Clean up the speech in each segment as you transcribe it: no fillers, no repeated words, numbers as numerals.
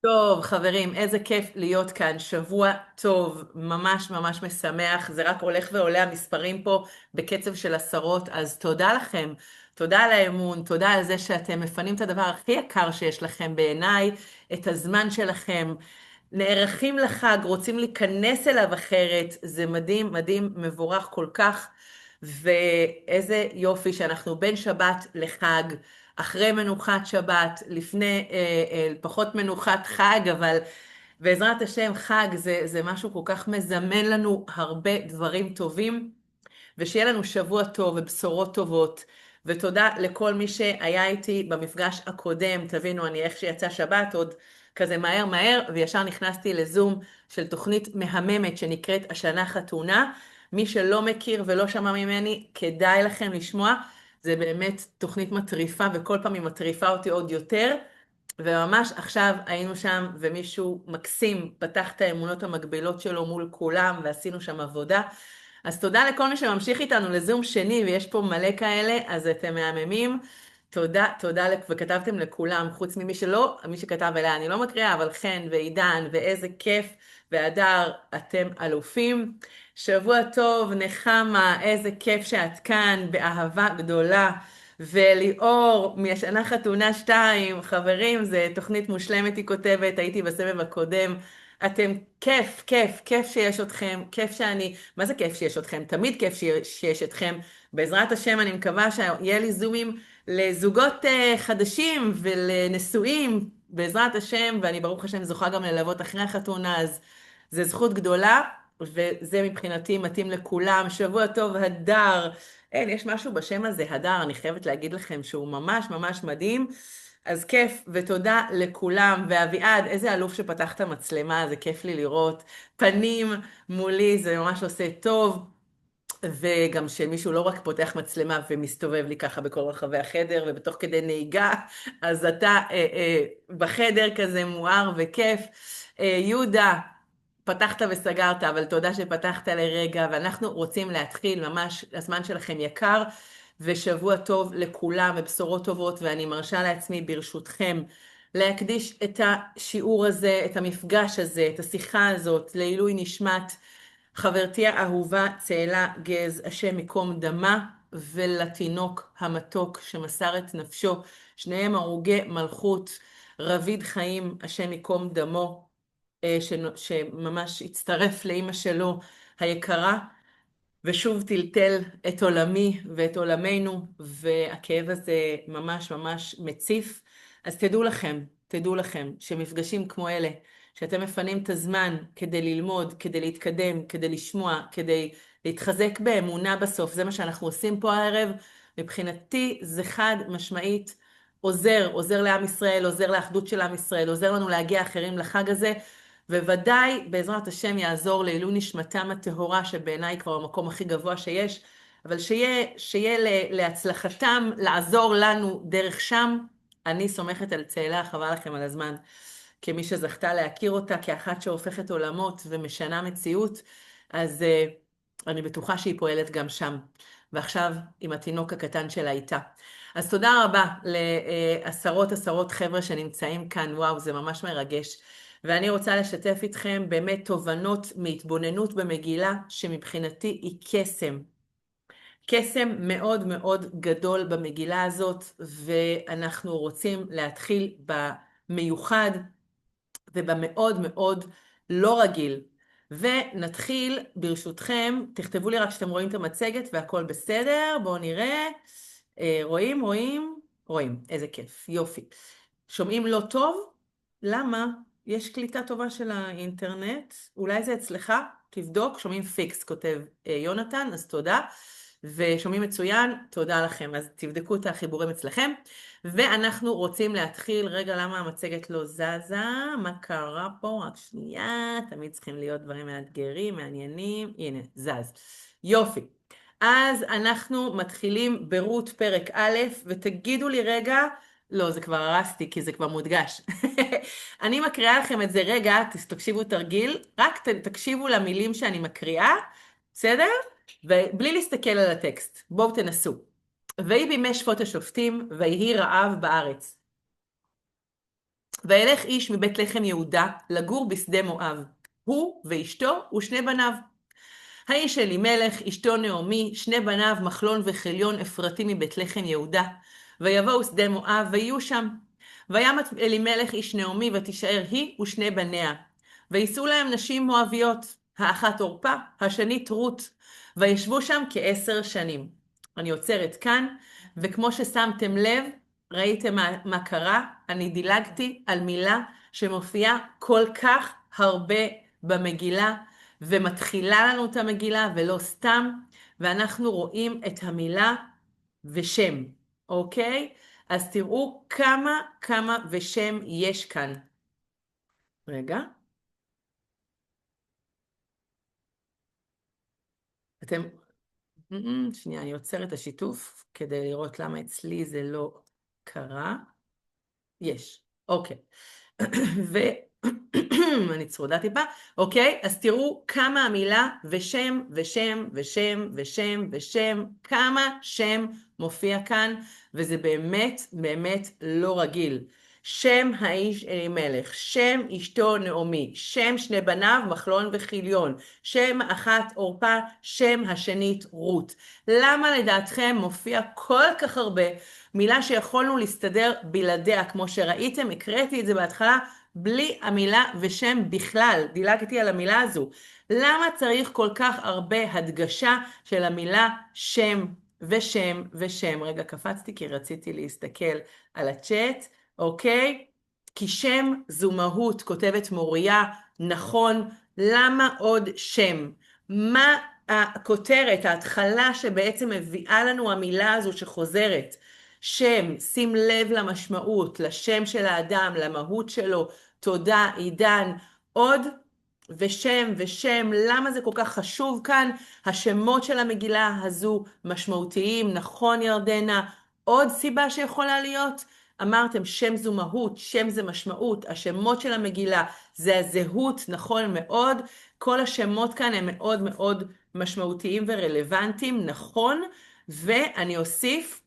טוב, חברים, איזה כיף להיות כאן. שבוע טוב, ממש ממש משמח. זה רק הולך ועולה המספרים פה בקצב של עשרות, אז תודה לכם. תודה על האמון, תודה על זה שאתם מפנים את הדבר הכי יקר שיש לכם בעיניי, את הזמן שלכם. נערכים לחג, רוצים להיכנס אליו אחרת. זה מדהים, מדהים, מבורך כל כך. ואיזה יופי שאנחנו בין שבת לחג. אחרי מנוחת שבת, לפני פחות מנוחת חג, אבל בעזרת השם חג זה משהו כל כך מזמן לנו הרבה דברים טובים, ושיהיה לנו שבוע טוב ובשורות טובות. ותודה לכל מי שהיה איתי במפגש הקודם. תבינו, אני איך שיצא שבת עוד כזה מהר מהר, וישר נכנסתי לזום של תוכנית מהממת שנקראת השנה חתונה. מי שלא מכיר ולא שמע ממני, כדאי לכם לשמוע. זה באמת תוכנית מטריפה, וכל פעם היא מטריפה אותי עוד יותר. וממש עכשיו היינו שם, ומישהו מקסים פתח את האמונות המגבילות שלו מול כולם, ועשינו שם עבודה. אז תודה לכל מי שממשיך איתנו לזום שני, ויש פה מלא כאלה, אז אתם מהממים. תודה, תודה, וכתבתם לכולם, חוץ ממי שלא, מי שכתב אליה, אני לא מקריאה, אבל חן ועידן, ואיזה כיף, והדר, אתם אלופים. שבוע טוב, נחמה, איזה כיף שאת כאן, באהבה גדולה. וליאור, מהשנה חתונה 2, חברים, זה תוכנית מושלמת, היא כותבת, הייתי בסבב הקודם. אתם כיף, כיף, כיף שיש אתכם, כיף שאני, מה זה כיף שיש אתכם? תמיד כיף שיש אתכם. בעזרת השם אני מקווה שיהיה לי זומים לזוגות חדשים ולנשואים, בעזרת השם, ואני ברוך השם זוכה גם ללוות אחרי החתונה, אז זה זכות גדולה, וזה מבחינתי מתאים לכולם. שבוע טוב, הדר. אין, יש משהו בשם הזה, הדר, אני חייבת להגיד לכם שהוא ממש ממש מדהים. אז כיף, ותודה לכולם. ואביעד, איזה אלוף שפתח את המצלמה, זה כיף לי לראות. פנים מולי, זה ממש עושה טוב. וגם שמישהו לא רק פותח מצלמה ומסתובב לי ככה בכל רחבי החדר, ובתוך כדי נהיגה, אז אתה בחדר כזה מואר וכיף. יהודה, פתחת וסגרת, אבל תודה שפתחת לרגע, ואנחנו רוצים להתחיל, ממש הזמן שלכם יקר, ושבוע טוב לכולם ובשורות טובות, ואני מרשה לעצמי ברשותכם להקדיש את השיעור הזה, את המפגש הזה, את השיחה הזאת, לעילוי נשמת חברתי האהובה צאלה גז, השם ייקום דמה, ולתינוק המתוק שמסר את נפשו, שניהם הרוגי מלכות, רביד חיים, השם ייקום דמו, שממש הצטרף לאמא שלו היקרה, ושוב טלטל את עולמי ואת עולמנו, והכאב הזה ממש ממש מציף. אז תדעו לכם שמפגשים כמו אלה, שאתם מפנים את הזמן כדי ללמוד, כדי להתקדם, כדי לשמוע, כדי להתחזק באמונה בסוף, זה מה שאנחנו עושים פה הערב, מבחינתי זה חד משמעית עוזר לעם ישראל, עוזר לאחדות של עם ישראל, עוזר לנו להגיע אחרים לחג הזה, וודאי בעזרת השם יעזור לעילוי נשמתם הטהורה, שבעיניי כבר המקום הכי גבוה שיש, אבל שיהיה להצלחתם, לעזור לנו דרך שם. אני סומכת על צאלה, חבל לכם על הזמן, כמי שזכתה להכיר אותה, כאחת שהופכת עולמות ומשנה מציאות, אז אני בטוחה שהיא פועלת גם שם. ועכשיו עם התינוק הקטן שלה איתה. אז תודה רבה לעשרות חבר'ה שנמצאים כאן, וואו, זה ממש מרגש. ואני רוצה לשתף איתכם באמת תובנות מהתבוננות במגילה, שמבחינתי היא קסם. קסם מאוד מאוד גדול במגילה הזאת, ואנחנו רוצים להתחיל במיוחד ובמאוד מאוד לא רגיל. ונתחיל ברשותכם, תכתבו לי רק שאתם רואים את המצגת והכל בסדר, בואו נראה. רואים, איזה כיף, יופי. שומעים לא טוב? למה? יש קליטה טובה של האינטרנט, אולי זה אצלך, תבדוק, שומעים פיקס, כותב יונתן, אז תודה. ושומעים מצוין, תודה לכם, אז תבדקו את החיבורים אצלכם. ואנחנו רוצים להתחיל, רגע, למה המצגת לא זזה? מה קרה פה? רק שנייה, תמיד צריכים להיות דברים מאתגרים, מעניינים. הנה, זז. יופי. אז אנחנו מתחילים ברות פרק א', ותגידו לי רגע, לא, זה כבר הרסתי, כי זה כבר מודגש. אני מקריאה לכם את זה רגע, תקשיבו תרגיל, רק תקשיבו למילים שאני מקריאה, בסדר? ובלי להסתכל על הטקסט, בואו תנסו. ויהי בימי שפוט השופטים, ויהי רעב בארץ. וילך איש מבית לחם יהודה לגור בשדה מואב, הוא ואשתו ושני בניו. האיש אלימלך, אשתו נעמי, שני בניו מחלון וחליון אפרתי מבית לחם יהודה. ויבואו שדה מואב ויהיו שם. וימת אלימלך איש נעמי ותישאר היא ושני בניה. ויישאו להם נשים מואביות, האחת עורפה, השנית רות. וישבו שם כ10 שנים. אני עוצרת כאן, וכמו ששמתם לב, ראיתם מה קרה? אני דילגתי על מילה שמופיעה כל כך הרבה במגילה, ומתחילה לנו את המגילה ולא סתם, ואנחנו רואים את המילה ושם, אוקיי? אז תראו כמה ושם יש כאן. רגע. אתם... שנייה, אני עוצר את השיתוף כדי לראות למה אצלי זה לא קרה. יש, אוקיי. אני צרודה טיפה, אוקיי? אז תראו כמה המילה ושם, ושם, ושם, ושם, ושם, כמה שם מופיע כאן, וזה באמת, באמת לא רגיל. שם האיש אלימלך, שם אשתו נעמי, שם שני בניו מחלון וחליון, שם אחת עורפה, שם השנית רות. למה לדעתכם מופיע כל כך הרבה מילה שיכולנו להסתדר בלעדיה? כמו שראיתם, הקראתי את זה בהתחלה, בלי המילה ושם בכלל, דילגתי על המילה הזו. למה צריך כל כך הרבה הדגשה של המילה שם ושם ושם? רגע, קפצתי כי רציתי להסתכל על הצ'אט, אוקיי? כי שם זו מהות, כותבת מוריה, נכון, למה עוד שם? מה הכותרת, ההתחלה שבעצם מביאה לנו המילה הזו שחוזרת? שם, שים לב למשמעות, לשם של האדם, למהות שלו, תודה, עידן, עוד ושם ושם, למה זה כל כך חשוב כאן? השמות של המגילה הזו משמעותיים, נכון ירדנה? עוד סיבה שיכולה להיות? אמרתם שם זו מהות, שם זה משמעות, השמות של המגילה זה הזהות, נכון מאוד, כל השמות כאן הם מאוד מאוד משמעותיים ורלוונטיים, נכון, ואני אוסיף,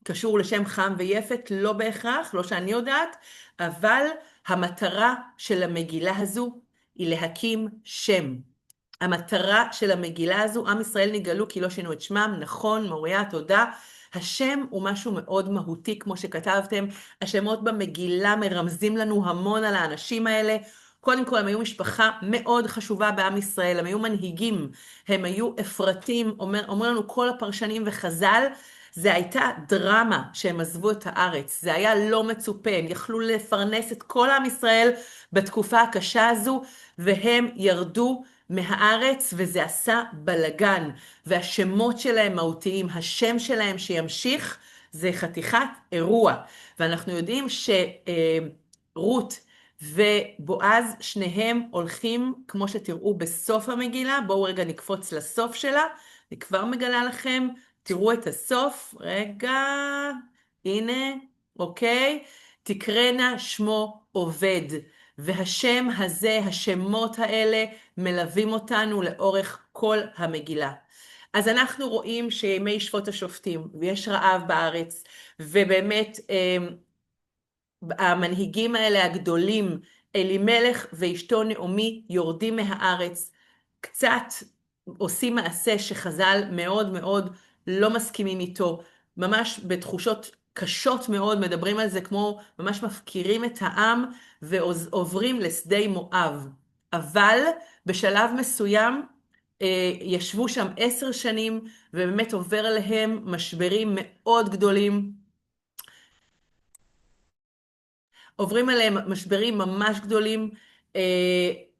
קשור לשם חם ויפת, לא בהכרח, לא שאני יודעת, אבל המטרה של המגילה הזו היא להקים שם. המטרה של המגילה הזו, עם ישראל נגאלו כי לא שינו את שמם, נכון, מוריה, תודה. השם הוא משהו מאוד מהותי, כמו שכתבתם, השמות במגילה מרמזים לנו המון על האנשים האלה. קודם כל, הם היו משפחה מאוד חשובה בעם ישראל, הם היו מנהיגים, הם היו אפרתים, אומר לנו כל הפרשנים וחז"ל, זה הייתה דרמה שהם עזבו את הארץ, זה היה לא מצופה, הם יכלו לפרנס את כל עם ישראל בתקופה הקשה הזו, והם ירדו מהארץ וזה עשה בלגן, והשמות שלהם מהותיים, השם שלהם שימשיך, זה חתיכת אירוע, ואנחנו יודעים שרות ובועז שניהם הולכים, כמו שתראו בסוף המגילה, בואו רגע נקפוץ לסוף שלה, אני כבר מגלה לכם, תראו את הסוף, רגע, הנה, אוקיי, תקרנה שמו עובד, והשם הזה, השמות האלה, מלווים אותנו לאורך כל המגילה. אז אנחנו רואים שימי שפוט השופטים, ויש רעב בארץ, ובאמת המנהיגים האלה הגדולים, אלימלך ואשתו נעמי, יורדים מהארץ, קצת עושים מעשה שחז"ל מאוד מאוד לא מסכימים איתו, ממש בתחושות קשות מאוד, מדברים על זה כמו ממש מפקירים את העם ועוברים לשדה מואב. אבל בשלב מסוים ישבו שם 10 שנים ובאמת עובר עליהם משברים מאוד גדולים, עוברים עליהם משברים ממש גדולים,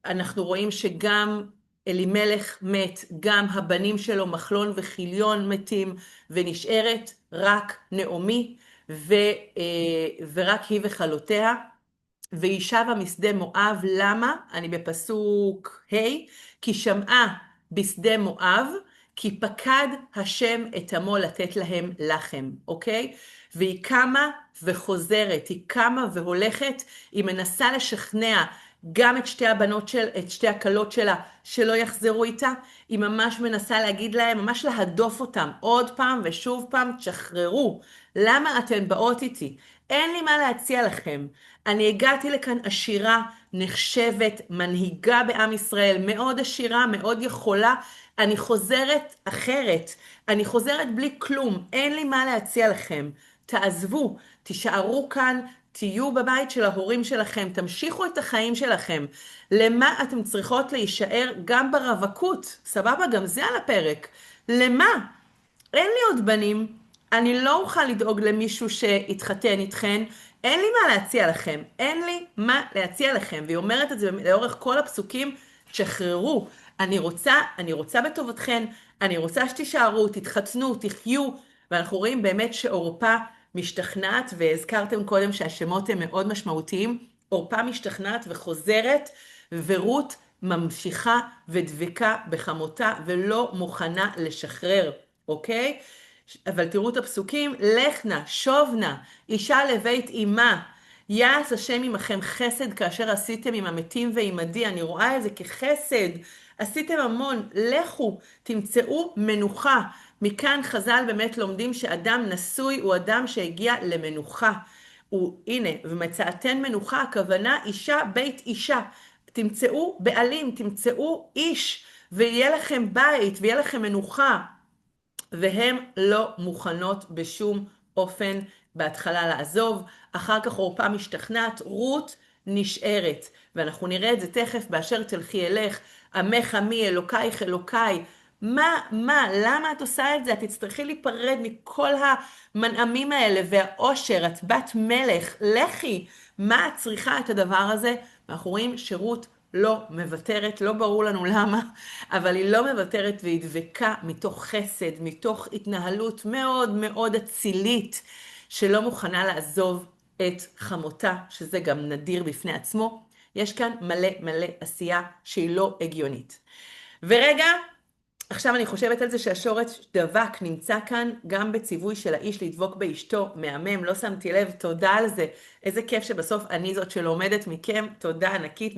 אנחנו רואים שגם אלימלך מת, גם הבנים שלו מחלון וחליון מתים, ונשארת רק נעמי, ורק היא וחלותיה, והיא שבה משדה מואב. למה? אני בפסוק ה', כי שמעה בשדה מואב, כי פקד השם את עמו לתת להם לחם, אוקיי? והיא קמה וחוזרת, היא קמה והולכת, היא מנסה לשכנע גם את שתי הכלות שלה, שלא יחזרו איתה, היא ממש מנסה להגיד להם, ממש להדוף אותם, עוד פעם ושוב פעם, תשחררו, למה אתן באות איתי? אין לי מה להציע לכם. אני הגעתי לכאן עשירה, נחשבת, מנהיגה בעם ישראל, מאוד עשירה, מאוד יכולה. אני חוזרת אחרת. אני חוזרת בלי כלום. אין לי מה להציע לכם. תעזבו, תישארו כאן, תהיו בבית של ההורים שלכם, תמשיכו את החיים שלכם. למה אתם צריכות להישאר גם ברווקות? סבבה, גם זה על הפרק. למה? אין לי עוד בנים, אני לא אוכל לדאוג למישהו שיתחתן איתכן, אין לי מה להציע לכם, אין לי מה להציע לכם. והיא אומרת את זה לאורך כל הפסוקים, שחררו, אני רוצה בטובתכן, אני רוצה שתישארו, תתחתנו, תחיו, ואנחנו רואים באמת שאורפה משתכנעת, והזכרתם קודם שהשמות הם מאוד משמעותיים, אורפה משתכנעת וחוזרת, ורות ממשיכה ודבקה בחמותה, ולא מוכנה לשחרר. אוקיי? אבל תראו את הפסוקים, לך נא, שוב נא, אישה לבית אמה, יעש השם עמכם חסד כאשר עשיתם עם המתים ועמדי, אני רואה את זה כחסד, עשיתם המון, לכו, תמצאו מנוחה. מכאן חז"ל באמת לומדים שאדם נשוי הוא אדם שהגיע למנוחה. הנה, ומצאתן מנוחה, הכוונה אישה בית אישה. תמצאו בעלים, תמצאו איש, ויהיה לכם בית, ויהיה לכם מנוחה. והן לא מוכנות בשום אופן בהתחלה לעזוב, אחר כך אורפה משתכנעת, רות נשארת, ואנחנו נראה את זה תכף, באשר תלכי אלך, עמך עמי, אלוקייך אלוקיי, למה את עושה את זה? את תצטרכי להיפרד מכל המנעמים האלה והאושר, את בת מלך, לכי, מה את צריכה את הדבר הזה? ואנחנו רואים שרות לא מוותרת, לא ברור לנו למה, אבל היא לא מוותרת והיא דבקה מתוך חסד, מתוך התנהלות מאוד מאוד אצילית, שלא מוכנה לעזוב את חמותה, שזה גם נדיר בפני עצמו. יש כאן מלא מלא עשייה שהיא לא הגיונית. ורגע, עכשיו אני חושבת על זה שהשורש דבק נמצא כאן גם בציווי של האיש לדבוק באשתו, מהמם, לא שמתי לב, תודה על זה. איזה כיף שבסוף אני זאת שלומדת מכם, תודה ענקית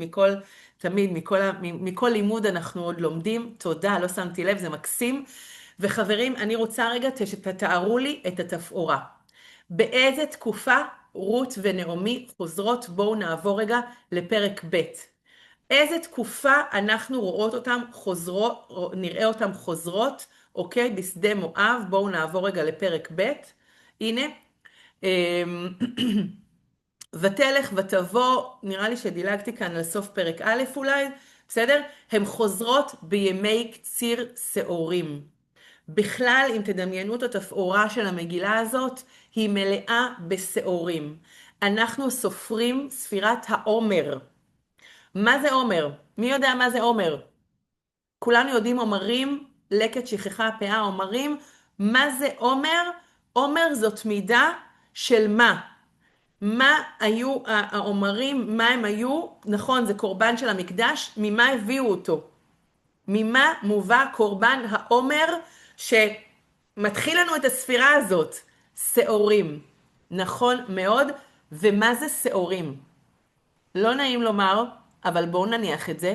תמיד, מכל לימוד אנחנו עוד לומדים, תודה, לא שמתי לב, זה מקסים. וחברים, אני רוצה רגע שתתארו לי את התפאורה. באיזה תקופה רות ונעמי חוזרות? בואו נעבור רגע לפרק ב'. איזה תקופה אנחנו רואות אותם חוזרות, נראה אותם חוזרות, אוקיי? בשדה מואב, בואו נעבור רגע לפרק ב'. הנה, ותלך ותבוא, נראה לי שדילגתי כאן לסוף פרק א' אולי, בסדר? הן חוזרות בימי קציר שעורים. בכלל, אם תדמיינו את התפאורה של המגילה הזאת, היא מלאה בשעורים. אנחנו סופרים ספירת העומר. מה זה עומר? מי יודע מה זה עומר? כולנו יודעים עומרים, לקט שכחה פאה עומרים. מה זה עומר? עומר זאת מידה של מה? מה היו העומרים? מה הם היו? נכון, זה קורבן של המקדש. ממה הביאו אותו? ממה מובא קורבן העומר שמתחיל לנו את הספירה הזאת? שעורים. נכון מאוד. ומה זה שעורים? לא נעים לומר, אבל בואו נניח את זה.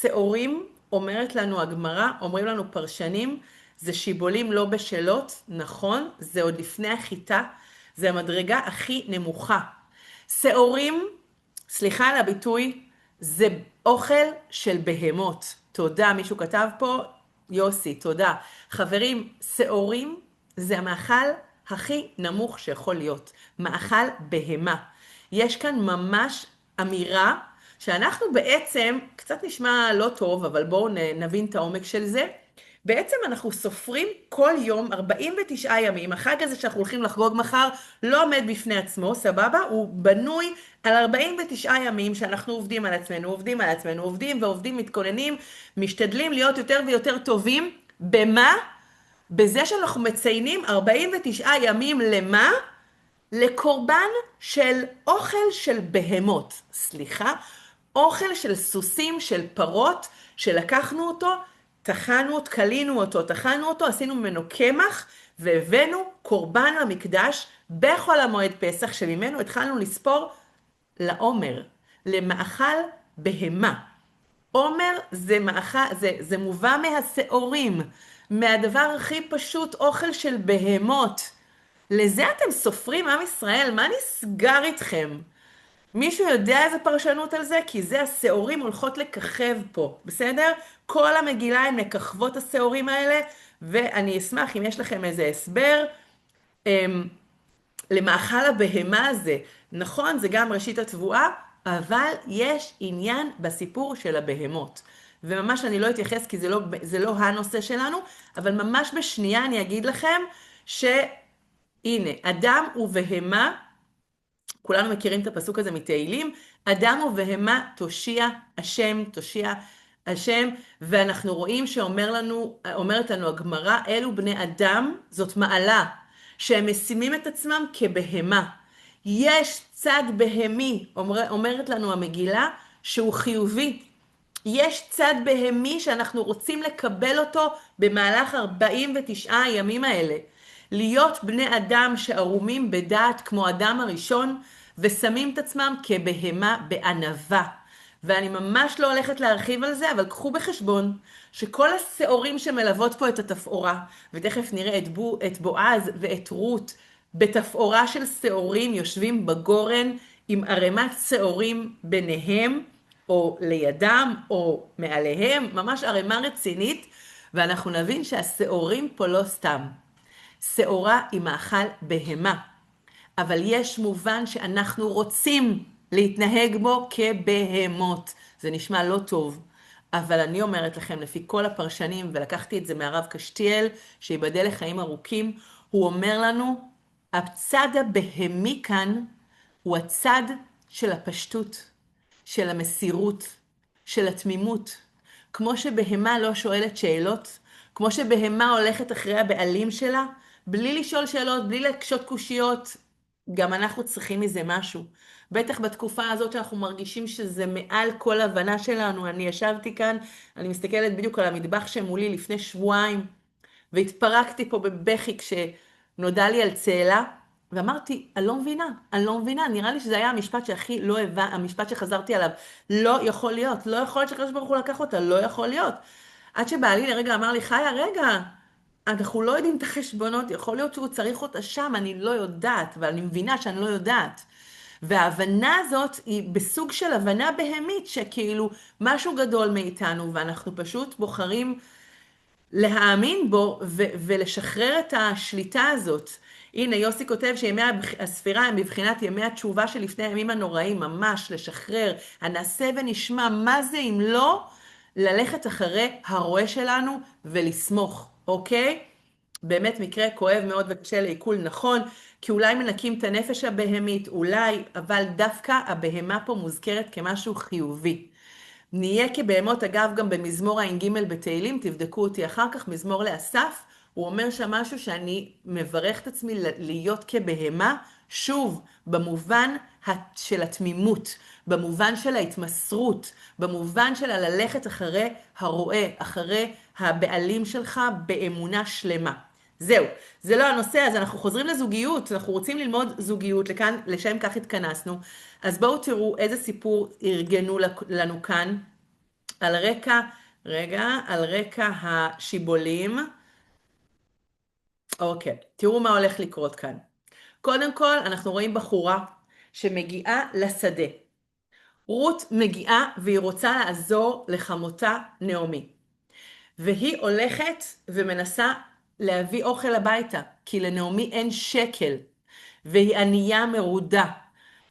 שעורים, אומרת לנו הגמרא, אומרים לנו פרשנים, זה שיבולים לא בשלות, נכון, זה עוד לפני החיטה, זה המדרגה הכי נמוכה. שעורים, סליחה על הביטוי, זה אוכל של בהמות. תודה, מישהו כתב פה, יוסי, תודה. חברים, שעורים זה המאכל הכי נמוך שיכול להיות, מאכל בהמה. יש כאן ממש אמירה שאנחנו בעצם, קצת נשמע לא טוב, אבל בואו נבין את העומק של זה. בעצם אנחנו סופרים כל יום 49 ימים, החג הזה שאנחנו הולכים לחגוג מחר לא עומד בפני עצמו, סבבה? הוא בנוי על 49 ימים שאנחנו עובדים על עצמנו, עובדים ועובדים, מתכוננים, משתדלים להיות יותר ויותר טובים. במה? בזה שאנחנו מציינים 49 ימים למה? לקורבן של אוכל של בהמות, סליחה, אוכל של סוסים, של פרות, שלקחנו אותו, קלינו אותו, עשינו ממנו קמח, והבאנו קורבן למקדש בחול המועד פסח, שממנו התחלנו לספור לעומר, למאכל בהמה. עומר זה מובא מהשעורים, מהדבר הכי פשוט, אוכל של בהמות. לזה אתם סופרים, עם ישראל? מה נסגר איתכם? מישהו יודע איזה פרשנות על זה? כי זה השעורים הולכות לככב פה, בסדר? כל המגילה הן מככבות השעורים האלה, ואני אשמח אם יש לכם איזה הסבר. אמ, למאכל הבהמה הזה. נכון, זה גם ראשית התבואה, אבל יש עניין בסיפור של הבהמות. וממש אני לא אתייחס כי זה לא הנושא שלנו, אבל ממש בשנייה אני אגיד לכם שהנה, אדם ובהמה, כולנו מכירים את הפסוק הזה מתהילים, אדם ובהמה תושיע השם, תושיע השם, ואנחנו רואים אומרת לנו הגמרא, אלו בני אדם, זאת מעלה, שהם משימים את עצמם כבהמה. יש צד בהמי, אומרת לנו המגילה, שהוא חיובי. יש צד בהמי שאנחנו רוצים לקבל אותו במהלך 49 הימים האלה. להיות בני אדם שערומים בדעת כמו אדם הראשון, ושמים את עצמם כבהמה בענווה. ואני ממש לא הולכת להרחיב על זה, אבל קחו בחשבון שכל השעורים שמלוות פה את התפאורה, ותכף נראה את בועז ואת רות, בתפאורה של שעורים יושבים בגורן עם ערימת שעורים ביניהם, או לידם, או מעליהם, ממש ערימה רצינית, ואנחנו נבין שהשעורים פה לא סתם. שעורה היא מאכל בהמה, אבל יש מובן שאנחנו רוצים להתנהג בו כבהמות. זה נשמע לא טוב, אבל אני אומרת לכם, לפי כל הפרשנים, ולקחתי את זה מהרב קשתיאל, שיבדל לחיים ארוכים, הוא אומר לנו, הצד הבהמי כאן הוא הצד של הפשטות, של המסירות, של התמימות. כמו שבהמה לא שואלת שאלות, כמו שבהמה הולכת אחרי הבעלים שלה, בלי לשאול שאלות, בלי להקשות קושיות, גם אנחנו צריכים מזה משהו. בטח בתקופה הזאת שאנחנו מרגישים שזה מעל כל הבנה שלנו. אני ישבתי כאן, אני מסתכלת בדיוק על המטבח שמולי לפני שבועיים, והתפרקתי פה בבכי כשנודע לי על צאלה, ואמרתי, אני לא מבינה, נראה לי שזה היה המשפט שהכי לא הבא, המשפט שחזרתי עליו, לא יכול להיות, לא יכול להיות שקדוש ברוך הוא לקח אותה, לא יכול להיות. עד שבעלי לרגע אמר לי, חיה, רגע, אנחנו לא יודעים את החשבונות, יכול להיות שהוא צריך אותה שם, אני לא יודעת, אבל אני מבינה שאני לא יודעת. וההבנה הזאת היא בסוג של הבנה בהמית, שכאילו משהו גדול מאיתנו, ואנחנו פשוט בוחרים להאמין בו ולשחרר את השליטה הזאת. הנה, יוסי כותב שימי הספירה הם בבחינת ימי התשובה שלפני הימים הנוראים, ממש לשחרר, הנעשה ונשמע, מה זה אם לא ללכת אחרי הרועה שלנו ולסמוך, אוקיי? באמת מקרה כואב מאוד וקשה לעיכול, נכון, כי אולי מנקים את הנפש הבהמית, אולי, אבל דווקא הבהמה פה מוזכרת כמשהו חיובי. נהיה כבהמות, אגב, גם במזמור הע"ג בתהילים, תבדקו אותי אחר כך, מזמור לאסף, הוא אומר שם משהו שאני מברך את עצמי להיות כבהמה, שוב, במובן של התמימות, במובן של ההתמסרות, במובן של ללכת אחרי הרועה, אחרי הבעלים שלך באמונה שלמה. זהו, זה לא הנושא, אז אנחנו חוזרים לזוגיות, אנחנו רוצים ללמוד זוגיות, לכאן, לשם כך התכנסנו. אז בואו תראו איזה סיפור ארגנו לנו כאן, על רקע, על רקע השיבולים. אוקיי, תראו מה הולך לקרות כאן. קודם כל, אנחנו רואים בחורה שמגיעה לשדה. רות מגיעה והיא רוצה לעזור לחמותה נעמי. והיא הולכת ומנסה להביא אוכל הביתה, כי לנעמי אין שקל, והיא ענייה מרודה.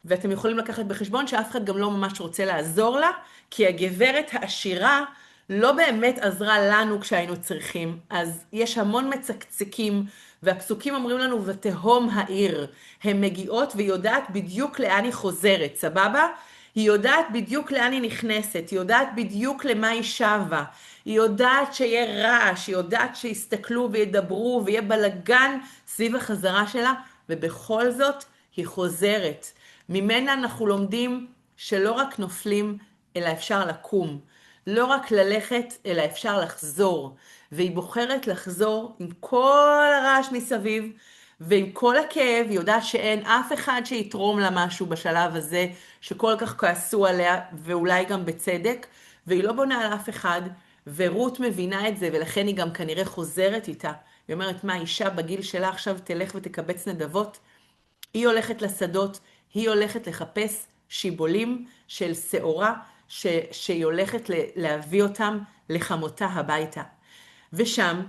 ואתם יכולים לקחת בחשבון שאף אחד גם לא ממש רוצה לעזור לה, כי הגברת העשירה לא באמת עזרה לנו כשהיינו צריכים. אז יש המון מצקצקים, והפסוקים אומרים לנו, ותהום העיר. הן מגיעות והיא יודעת בדיוק לאן היא חוזרת, סבבה? היא יודעת בדיוק לאן היא נכנסת, היא יודעת בדיוק למה היא שווה, היא יודעת שיהיה רעש, היא יודעת שיסתכלו וידברו ויהיה בלגן סביב החזרה שלה, ובכל זאת היא חוזרת. ממנה אנחנו לומדים שלא רק נופלים, אלא אפשר לקום. לא רק ללכת, אלא אפשר לחזור. והיא בוחרת לחזור עם כל הרעש מסביב, ועם כל הכאב, היא יודעת שאין אף אחד שיתרום לה משהו בשלב הזה, שכל כך כעסו עליה, ואולי גם בצדק, והיא לא בונה על אף אחד, ורות מבינה את זה, ולכן היא גם כנראה חוזרת איתה היא אומרת, מה, אישה בגיל שלה עכשיו תלך ותקבץ נדבות? היא הולכת לשדות, היא הולכת לחפש שיבולים של שעורה, שהיא הולכת להביא אותם לחמותה הביתה. ושם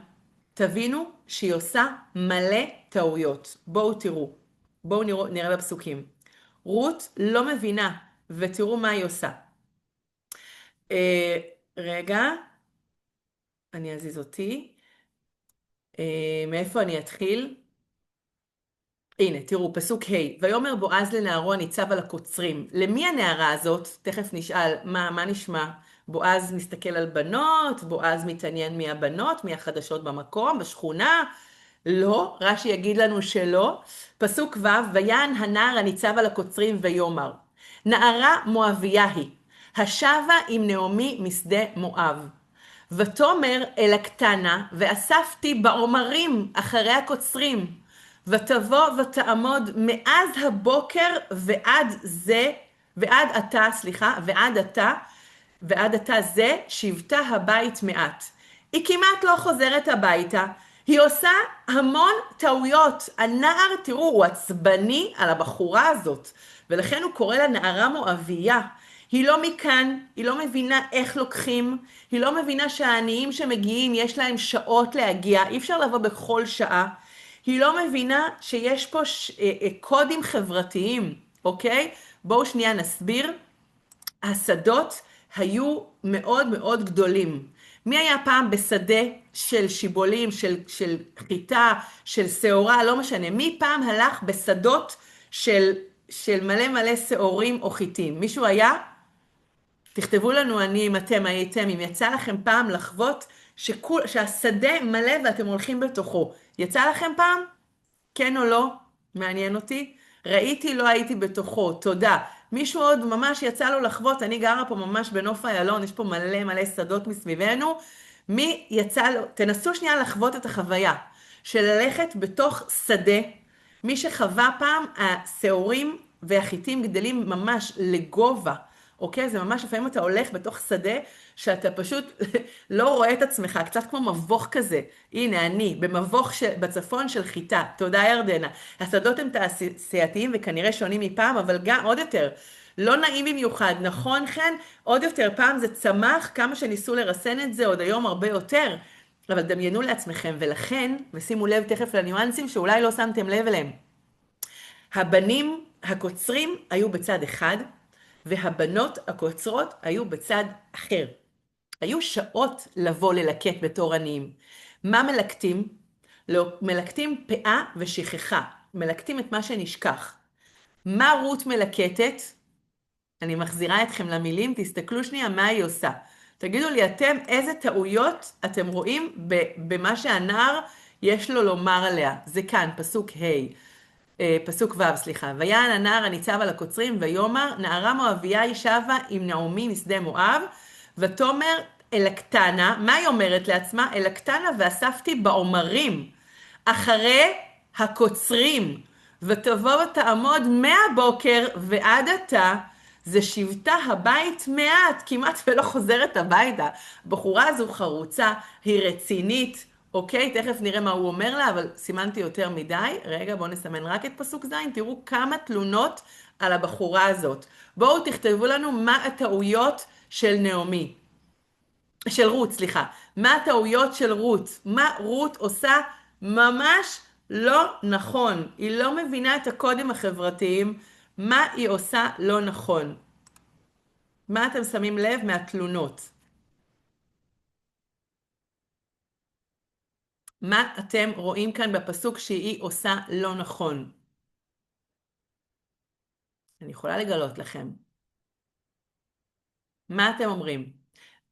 תבינו שהיא עושה מלא טעויות. בואו תראו, בואו נראה בפסוקים. רות לא מבינה, ותראו מה היא עושה. רגע, אני אזיז אותי. מאיפה אני אתחיל? הנה, תראו, פסוק ה' ויאמר בועז לנערו הניצב על הקוצרים. למי הנערה הזאת? תכף נשאל, מה נשמע? בועז מסתכל על בנות, בועז מתעניין מי הבנות, מי החדשות במקום, בשכונה. לא, רש"י יגיד לנו שלא. פסוק ו' ויען הנער הניצב על הקוצרים ויאמר. נערה מואביה היא, השבה עם נעמי משדה מואב. ותאמר אל הקטנה, ואספתי בעומרים אחרי הקוצרים, ותבוא ותעמוד מאז הבוקר ועד עתה זה שבתה הבית מעט. היא כמעט לא חוזרת הביתה, היא עושה המון טעויות. הנער, תראו, הוא עצבני על הבחורה הזאת, ולכן הוא קורא לה נערה מואביה. היא לא מכאן, היא לא מבינה איך לוקחים, היא לא מבינה שהעניים שמגיעים יש להם שעות להגיע, אי אפשר לבוא בכל שעה. היא לא מבינה שיש פה קודים חברתיים, אוקיי? בואו שנייה נסביר. השדות היו מאוד מאוד גדולים. מי היה פעם בשדה של שיבולים, של חיטה, של שעורה, לא משנה. מי פעם הלך בשדות של מלא מלא שעורים או חיטים? מישהו היה? תכתבו לנו אם אתם הייתם, אם יצא לכם פעם לחוות שהשדה מלא ואתם הולכים בתוכו. יצא לכם פעם? כן או לא? מעניין אותי. ראיתי, לא הייתי בתוכו, תודה. מישהו עוד ממש יצא לו לחוות, אני גרה פה ממש בנוף איילון, יש פה מלא מלא שדות מסביבנו. מי יצא לו, תנסו שנייה לחוות את החוויה של ללכת בתוך שדה. מי שחווה פעם, השעורים והחיטים גדלים ממש לגובה. אוקיי? זה ממש, לפעמים אתה הולך בתוך שדה, שאתה פשוט לא רואה את עצמך, קצת כמו מבוך כזה. הנה, אני, במבוך בצפון של חיטה. תודה, ירדנה. השדות הם תעשייתיים וכנראה שונים מפעם, אבל גם עוד יותר. לא נעים במיוחד, נכון כן? עוד יותר, פעם זה צמח, כמה שניסו לרסן את זה, עוד היום הרבה יותר. אבל דמיינו לעצמכם, ולכן, ושימו לב תכף לניואנסים שאולי לא שמתם לב אליהם. הבנים הקוצרים היו בצד אחד, והבנות הקוצרות היו בצד אחר. היו שעות לבוא ללקט בתור עניים. מה מלקטים? לא, מלקטים פאה ושכחה. מלקטים את מה שנשכח. מה רות מלקטת? אני מחזירה אתכם למילים, תסתכלו שנייה מה היא עושה. תגידו לי אתם איזה טעויות אתם רואים במה שהנער יש לו לומר עליה. זה כאן, פסוק פסוק ו', סליחה. ויען הנער הניצב על הקוצרים ויאמר, נערה מואביה היא שבה עם נעמי משדה מואב, ותאמר אל הקטנה, מה היא אומרת לעצמה? אל הקטנה ואספתי בעומרים, אחרי הקוצרים, ותבוא ותעמוד מהבוקר ועד עתה, זה שבתה הבית מעט, כמעט ולא חוזרת הביתה. הבחורה הזו חרוצה, היא רצינית, אוקיי, תכף נראה מה הוא אומר לה, אבל סימנתי יותר מדי. רגע, בואו נסמן רק את פסוק ז', תראו כמה תלונות על הבחורה הזאת. בואו תכתבו לנו מה הטעויות של נעמי. של רות, סליחה. מה הטעויות של רות? מה רות עושה ממש לא נכון. היא לא מבינה את הקודים החברתיים. מה היא עושה לא נכון? מה אתם שמים לב מהתלונות? מה אתם רואים כאן בפסוק שהיא עושה לא נכון? אני יכולה לגלות לכם. מה אתם אומרים?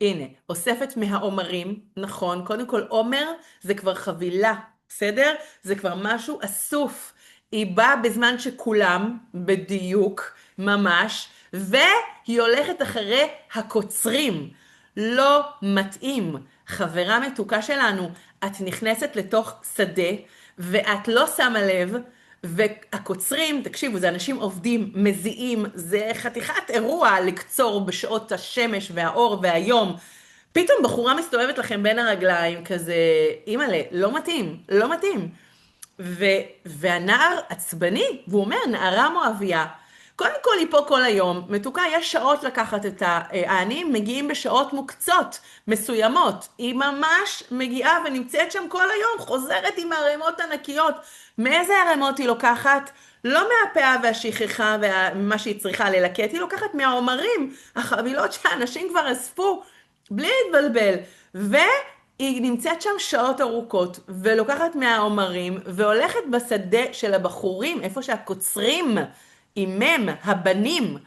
הנה, אוספת מהעומרים, נכון, קודם כל עומר זה כבר חבילה, בסדר? זה כבר משהו אסוף. היא באה בזמן שכולם, בדיוק, ממש, והיא הולכת אחרי הקוצרים. לא מתאים. חברה מתוקה שלנו, את נכנסת לתוך שדה, ואת לא שמה לב, והקוצרים, תקשיבו, זה אנשים עובדים, מזיעים, זה חתיכת אירוע לקצור בשעות השמש והאור והיום. פתאום בחורה מסתובבת לכם בין הרגליים, כזה, אימא'לה, לא מתאים, לא מתאים. והנער עצבני, והוא אומר, נערה מואביה, קודם כל היא פה כל היום, מתוקה, יש שעות לקחת את העניים, מגיעים בשעות מוקצות, מסוימות. היא ממש מגיעה ונמצאת שם כל היום, חוזרת עם הערימות ענקיות. מאיזה ערימות היא לוקחת? לא מהפאה והשכחה ומה שהיא צריכה ללקט, היא לוקחת מהעומרים, החבילות שהאנשים כבר אספו, בלי להתבלבל. היא נמצאת שם שעות ארוכות, ולוקחת מהעומרים, והולכת בשדה של הבחורים, איפה שהקוצרים, אימם, הבנים,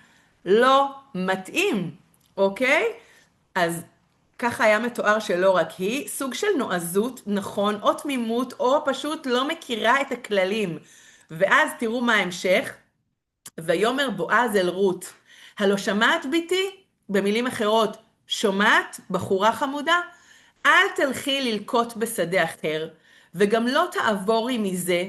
לא מתאים, אוקיי? אז ככה היה מתואר שלא רק היא, סוג של נועזות, נכון, או תמימות, או פשוט לא מכירה את הכללים. ואז תראו מה ההמשך, ויאמר בועז אל רות, הלא שמעת ביתי? במילים אחרות, שומעת, בחורה חמודה? אל תלכי ללקוט בשדה אחר, וגם לא תעבורי מזה,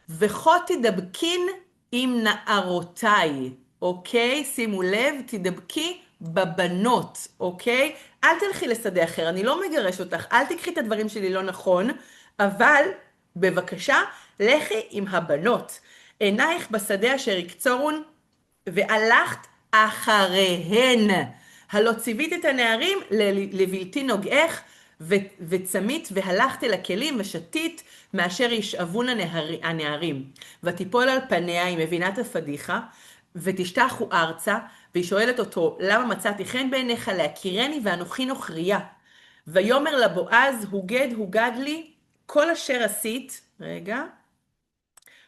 וכה תדבקין עם נערותיי, אוקיי? שימו לב, תדבקי בבנות, אוקיי? אל תלכי לשדה אחר, אני לא מגרש אותך, אל תקחי את הדברים שלי לא נכון, אבל בבקשה, לכי עם הבנות. עינייך בשדה אשר יקצורון, והלכת אחריהן. הלא ציווית את הנערים לבלתי נוגעך, וצמית והלכת אל הכלים ושתית מאשר ישאבון הנערים. ותיפול על פניה, היא מבינה את הפדיחה, ותשתחו ארצה, והיא שואלת אותו, למה מצאתי חן בעיניך להכירני ואנוכי נוכריה? ויאמר לבועז, הוגד לי, כל אשר עשית,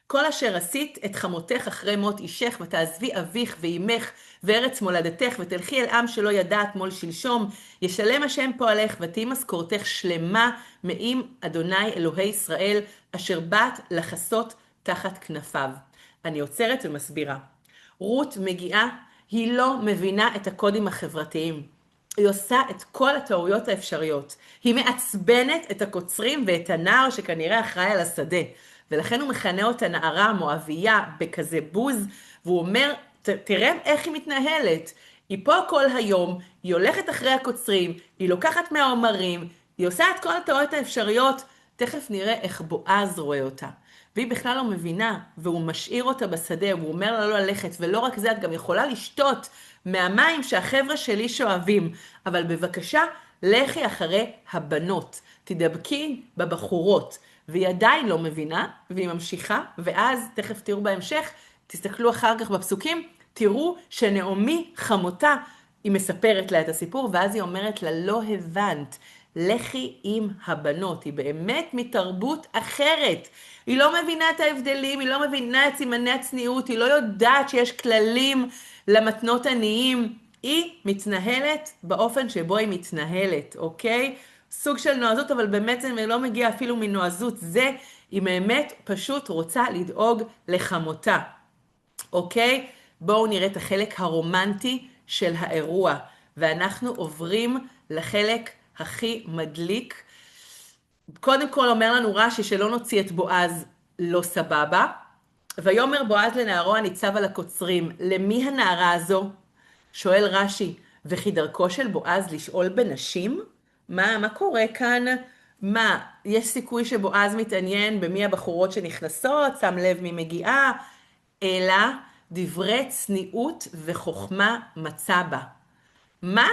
כל אשר עשית את חמותך אחרי מות אישך, ותעזבי אביך ואימך וארץ מולדתך, ותלכי אל עם שלא ידעת מול שלשום, ישלם השם פועלך, ותהי משכורתך שלמה מעם אדוני אלוהי ישראל, אשר באת לחסות תחת כנפיו. אני עוצרת ומסבירה. רות מגיעה, היא לא מבינה את הקודים החברתיים. היא עושה את כל הטעויות האפשריות. היא מעצבנת את הקוצרים ואת הנער שכנראה אחראי על השדה. ולכן הוא מכנה אותה נערה מואביה בכזה בוז, והוא אומר, תראה איך היא מתנהלת. היא פה כל היום, היא הולכת אחרי הקוצרים, היא לוקחת מהעומרים, היא עושה את כל הטעויות האפשריות, תכף נראה איך בועז רואה אותה. והיא בכלל לא מבינה, והוא משאיר אותה בשדה, והוא אומר לה לא ללכת, ולא רק זה, את גם יכולה לשתות מהמים שהחבר'ה שלי שואבים, אבל בבקשה, לכי אחרי הבנות, תדבקי בבחורות. והיא עדיין לא מבינה, והיא ממשיכה, ואז, תכף תראו בהמשך, תסתכלו אחר כך בפסוקים, תראו שנעמי חמותה, היא מספרת לה את הסיפור, ואז היא אומרת לה, לא הבנת, לכי עם הבנות, היא באמת מתרבות אחרת. היא לא מבינה את ההבדלים, היא לא מבינה את סימני הצניעות, היא לא יודעת שיש כללים למתנות עניים, היא מתנהלת באופן שבו היא מתנהלת, אוקיי? סוג של נועזות, אבל באמת זה לא מגיע אפילו מנועזות, זה היא באמת פשוט רוצה לדאוג לחמותה, אוקיי? בואו נראה את החלק הרומנטי של האירוע, ואנחנו עוברים לחלק הכי מדליק. קודם כל אומר לנו רש"י שלא נוציא את בועז לא סבבה, ויאמר בועז לנערו הניצב על הקוצרים, למי הנערה הזו? שואל רש"י, וכי דרכו של בועז לשאול בנשים? מה קורה כאן? מה, יש סיכוי שבועז מתעניין במי הבחורות שנכנסות, שם לב מי מגיעה, אלא דברי צניעות וחוכמה מצא בה. מה?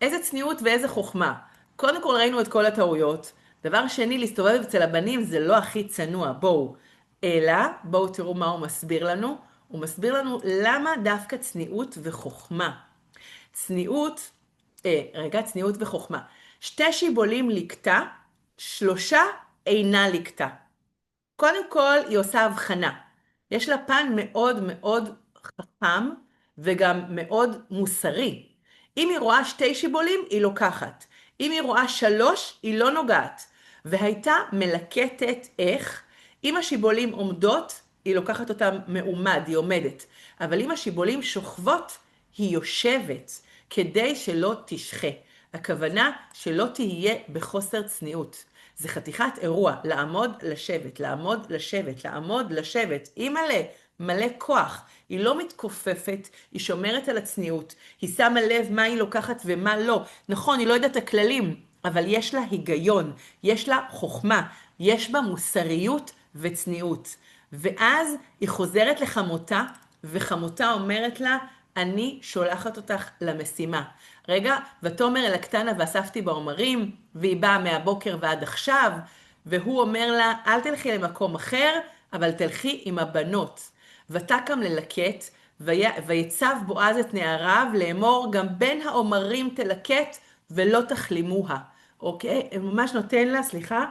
איזה צניעות ואיזה חוכמה? קודם כל ראינו את כל הטעויות. דבר שני, להסתובב אצל הבנים זה לא הכי צנוע, בואו. אלא, בואו תראו מה הוא מסביר לנו. הוא מסביר לנו למה דווקא צניעות וחוכמה. צניעות וחוכמה. 2 שיבולים לקטה, 3 אינה לקטה. קודם כל היא עושה הבחנה. יש לה פן מאוד מאוד חכם וגם מאוד מוסרי. אם היא רואה 2 שיבולים, היא לוקחת. אם היא רואה 3, היא לא נוגעת. והייתה מלקטת איך? אם השיבולים עומדות, היא לוקחת אותם מעומד, היא עומדת. אבל אם השיבולים שוכבות, היא יושבת, כדי שלא תשחה. הכוונה שלא תהיה בחוסר צניעות. זה חתיכת אירוע, לעמוד, לשבת, לעמוד, לשבת, לעמוד, לשבת. אימא'לה, מלא כוח. היא לא מתכופפת, היא שומרת על הצניעות, היא שמה לב מה היא לוקחת ומה לא. נכון, היא לא יודעת הכללים, אבל יש לה היגיון, יש לה חוכמה, יש בה מוסריות וצניעות. ואז היא חוזרת לחמותה, וחמותה אומרת לה, אני שולחת אותך למשימה. רגע, ותאמר אל הקטנה ואספתי בעומרים, והיא באה מהבוקר ועד עכשיו, והוא אומר לה, אל תלכי למקום אחר, אבל תלכי עם הבנות. ותקם ללקט, ויצב בועז את נעריו, לאמור גם בין העומרים תלקט, ולא תחלימוה. אוקיי? ממש נותן לה, סליחה.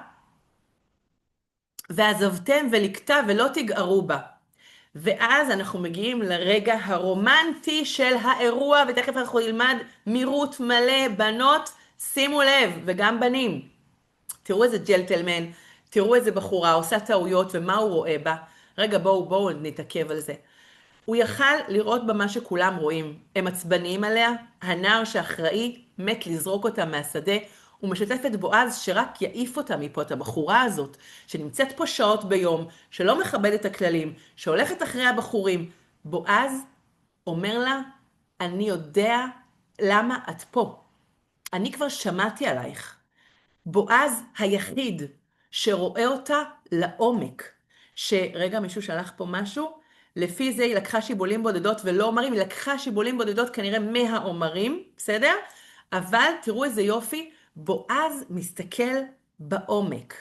ועזבתם ולקטה ולא תגערו בה. ואז אנחנו מגיעים לרגע הרומנטי של האירוע, ותכף אנחנו נלמד מירות מלא, בנות, שימו לב, וגם בנים. תראו איזה ג'לטלמן, תראו איזה בחורה עושה טעויות ומה הוא רואה בה. רגע, בואו נתעכב על זה. הוא יכל לראות במה שכולם רואים. הם עצבניים עליה, הנער שאחראי מת לזרוק אותה מהשדה, הוא משתף את בועז שרק יעיף אותה מפה, את הבחורה הזאת, שנמצאת פה שעות ביום, שלא מכבדת את הכללים, שהולכת אחרי הבחורים. בועז אומר לה, אני יודע למה את פה. אני כבר שמעתי עלייך. בועז היחיד שרואה אותה לעומק. שרגע, מישהו שלח פה משהו, לפי זה היא לקחה שיבולים בודדות ולא עומרים, היא לקחה שיבולים בודדות כנראה מהעומרים, בסדר? אבל תראו איזה יופי, בועז מסתכל בעומק.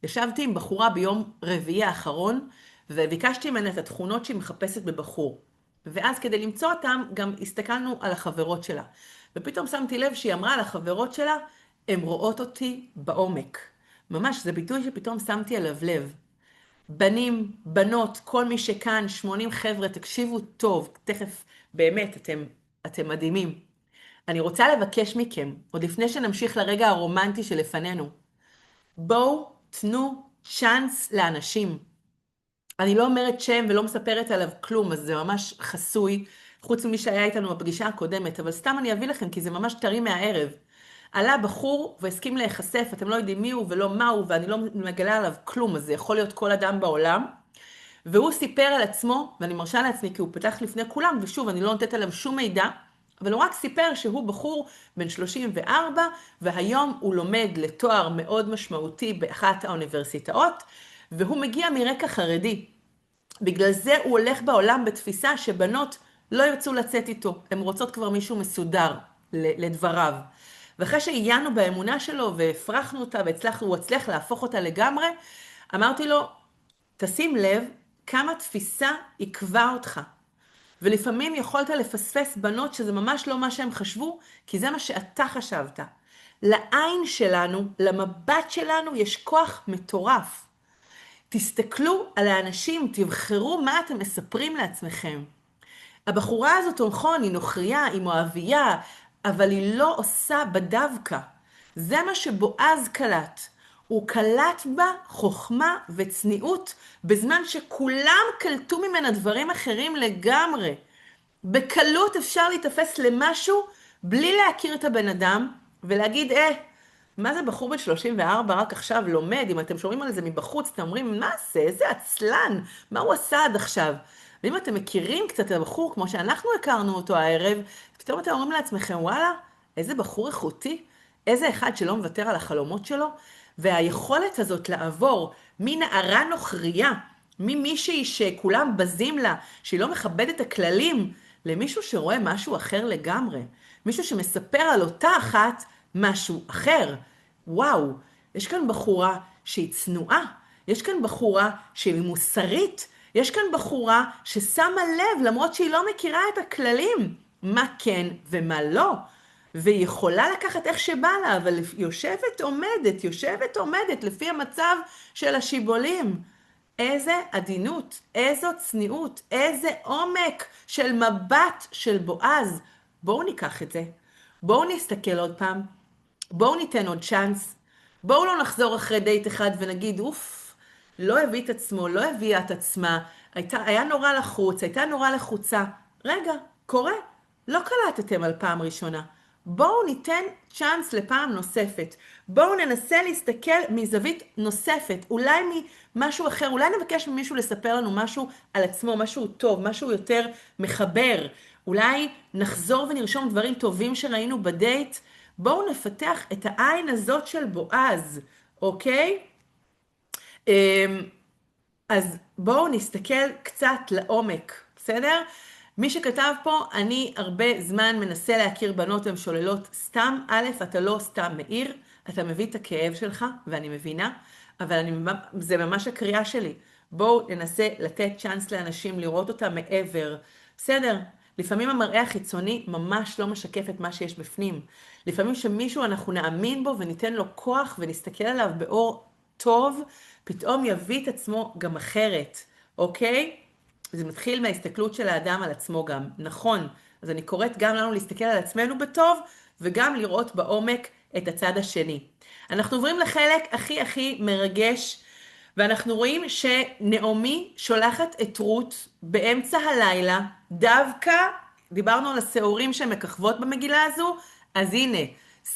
ישבתי עם בחורה ביום רביעי האחרון, וביקשתי ממנה את התכונות שהיא מחפשת בבחור. ואז כדי למצוא אותם, גם הסתכלנו על החברות שלה. ופתאום שמתי לב שהיא אמרה על החברות שלה, הן רואות אותי בעומק. ממש, זה ביטוי שפתאום שמתי עליו לב. בנים, בנות, כל מי שכאן, 80 חבר'ה, תקשיבו טוב, תכף, באמת, אתם מדהימים. אני רוצה לבקש מכם, עוד לפני שנמשיך לרגע הרומנטי שלפנינו, בואו תנו צ'אנס לאנשים. אני לא אומרת שם ולא מספרת עליו כלום, אז זה ממש חסוי, חוץ ממי שהיה איתנו בפגישה הקודמת, אבל סתם אני אביא לכם, כי זה ממש טרי מהערב. עלה בחור והסכים להיחשף, אתם לא יודעים מי הוא ולא מה הוא, ואני לא מגלה עליו כלום, אז זה יכול להיות כל אדם בעולם. והוא סיפר על עצמו, ואני מרשה לעצמי כי הוא פתח לפני כולם, ושוב, אני לא נותנת עליו שום מידע, אבל הוא רק סיפר שהוא בחור בן 34, והיום הוא לומד לתואר מאוד משמעותי באחת האוניברסיטאות, והוא מגיע מרקע חרדי. בגלל זה הוא הולך בעולם בתפיסה שבנות לא ירצו לצאת איתו, הן רוצות כבר מישהו מסודר לדבריו. ואחרי שעיינו באמונה שלו והפרחנו אותה והוא הצליח להפוך אותה לגמרי, אמרתי לו, תשים לב כמה תפיסה עקבה אותך. ולפעמים יכולת לפספס בנות שזה ממש לא מה שהם חשבו, כי זה מה שאתה חשבת. לעין שלנו, למבט שלנו, יש כוח מטורף. תסתכלו על האנשים, תבחרו מה אתם מספרים לעצמכם. הבחורה הזאת, נכון, היא נוכריה, היא מואביה, אבל היא לא עושה בדווקא. זה מה שבועז קלט. הוא קלט בה חוכמה וצניעות, בזמן שכולם קלטו ממנה דברים אחרים לגמרי. בקלות אפשר להתאפס למשהו, בלי להכיר את הבן אדם, ולהגיד, מה זה בחור בן 34 רק עכשיו לומד? אם אתם שומעים על זה מבחוץ, אתם אומרים, מה זה? איזה עצלן? מה הוא עשה עד עכשיו? ואם אתם מכירים קצת את הבחור, כמו שאנחנו הכרנו אותו הערב, פתאום אתם אומרים לעצמכם, וואלה, איזה בחור איכותי, איזה אחד שלא מוותר על החלומות שלו, והיכולת הזאת לעבור מנערה נוכריה, ממישהי שכולם בזים לה, שהיא לא מכבדת את הכללים, למישהו שרואה משהו אחר לגמרי, מישהו שמספר על אותה אחת משהו אחר. וואו, יש כאן בחורה שהיא צנועה, יש כאן בחורה שהיא מוסרית, יש כאן בחורה ששמה לב, למרות שהיא לא מכירה את הכללים, מה כן ומה לא, והיא יכולה לקחת איך שבא לה, אבל יושבת עומדת לפי המצב של השיבולים. איזה עדינות, איזו צניעות, איזה עומק של מבט של בועז. בואו ניקח את זה, בואו נסתכל עוד פעם, בואו ניתן עוד צ'אנס, בואו לא נחזור אחרי דייט אחד ונגיד, אוף, לא הביא את עצמו, לא הביאה את עצמה, היה נורא לחוץ, הייתה נורא לחוצה. רגע, קורה, לא קלטתם על פעם ראשונה. בואו ניתן צ'אנס לפעם נוספת. בואו ננסה להסתכל מזווית נוספת, אולי ממשהו אחר, אולי נבקש ממישהו לספר לנו משהו על עצמו, משהו טוב, משהו יותר מחבר. אולי נחזור ונרשום דברים טובים שראינו בדייט. בואו נפתח את העין הזאת של בועז, אוקיי? אז בואו נסתכל קצת לעומק, בסדר? מי שכתב פה, אני הרבה זמן מנסה להכיר בנות והן שוללות סתם. א', אתה לא סתם מאיר, אתה מביא את הכאב שלך, ואני מבינה, אבל זה ממש הקריאה שלי. בואו ננסה לתת צ'אנס לאנשים לראות אותה מעבר. בסדר? לפעמים המראה החיצוני ממש לא משקף את מה שיש בפנים. לפעמים שמישהו אנחנו נאמין בו וניתן לו כוח ונסתכל עליו באור טוב, פתאום יביא את עצמו גם אחרת, אוקיי? זה מתחיל מההסתכלות של האדם על עצמו גם, נכון. אז אני קוראת גם לנו להסתכל על עצמנו בטוב, וגם לראות בעומק את הצד השני. אנחנו עוברים לחלק הכי הכי מרגש, ואנחנו רואים שנעמי שולחת את רות באמצע הלילה, דווקא, דיברנו על השעורים שמככבות במגילה הזו, אז הנה,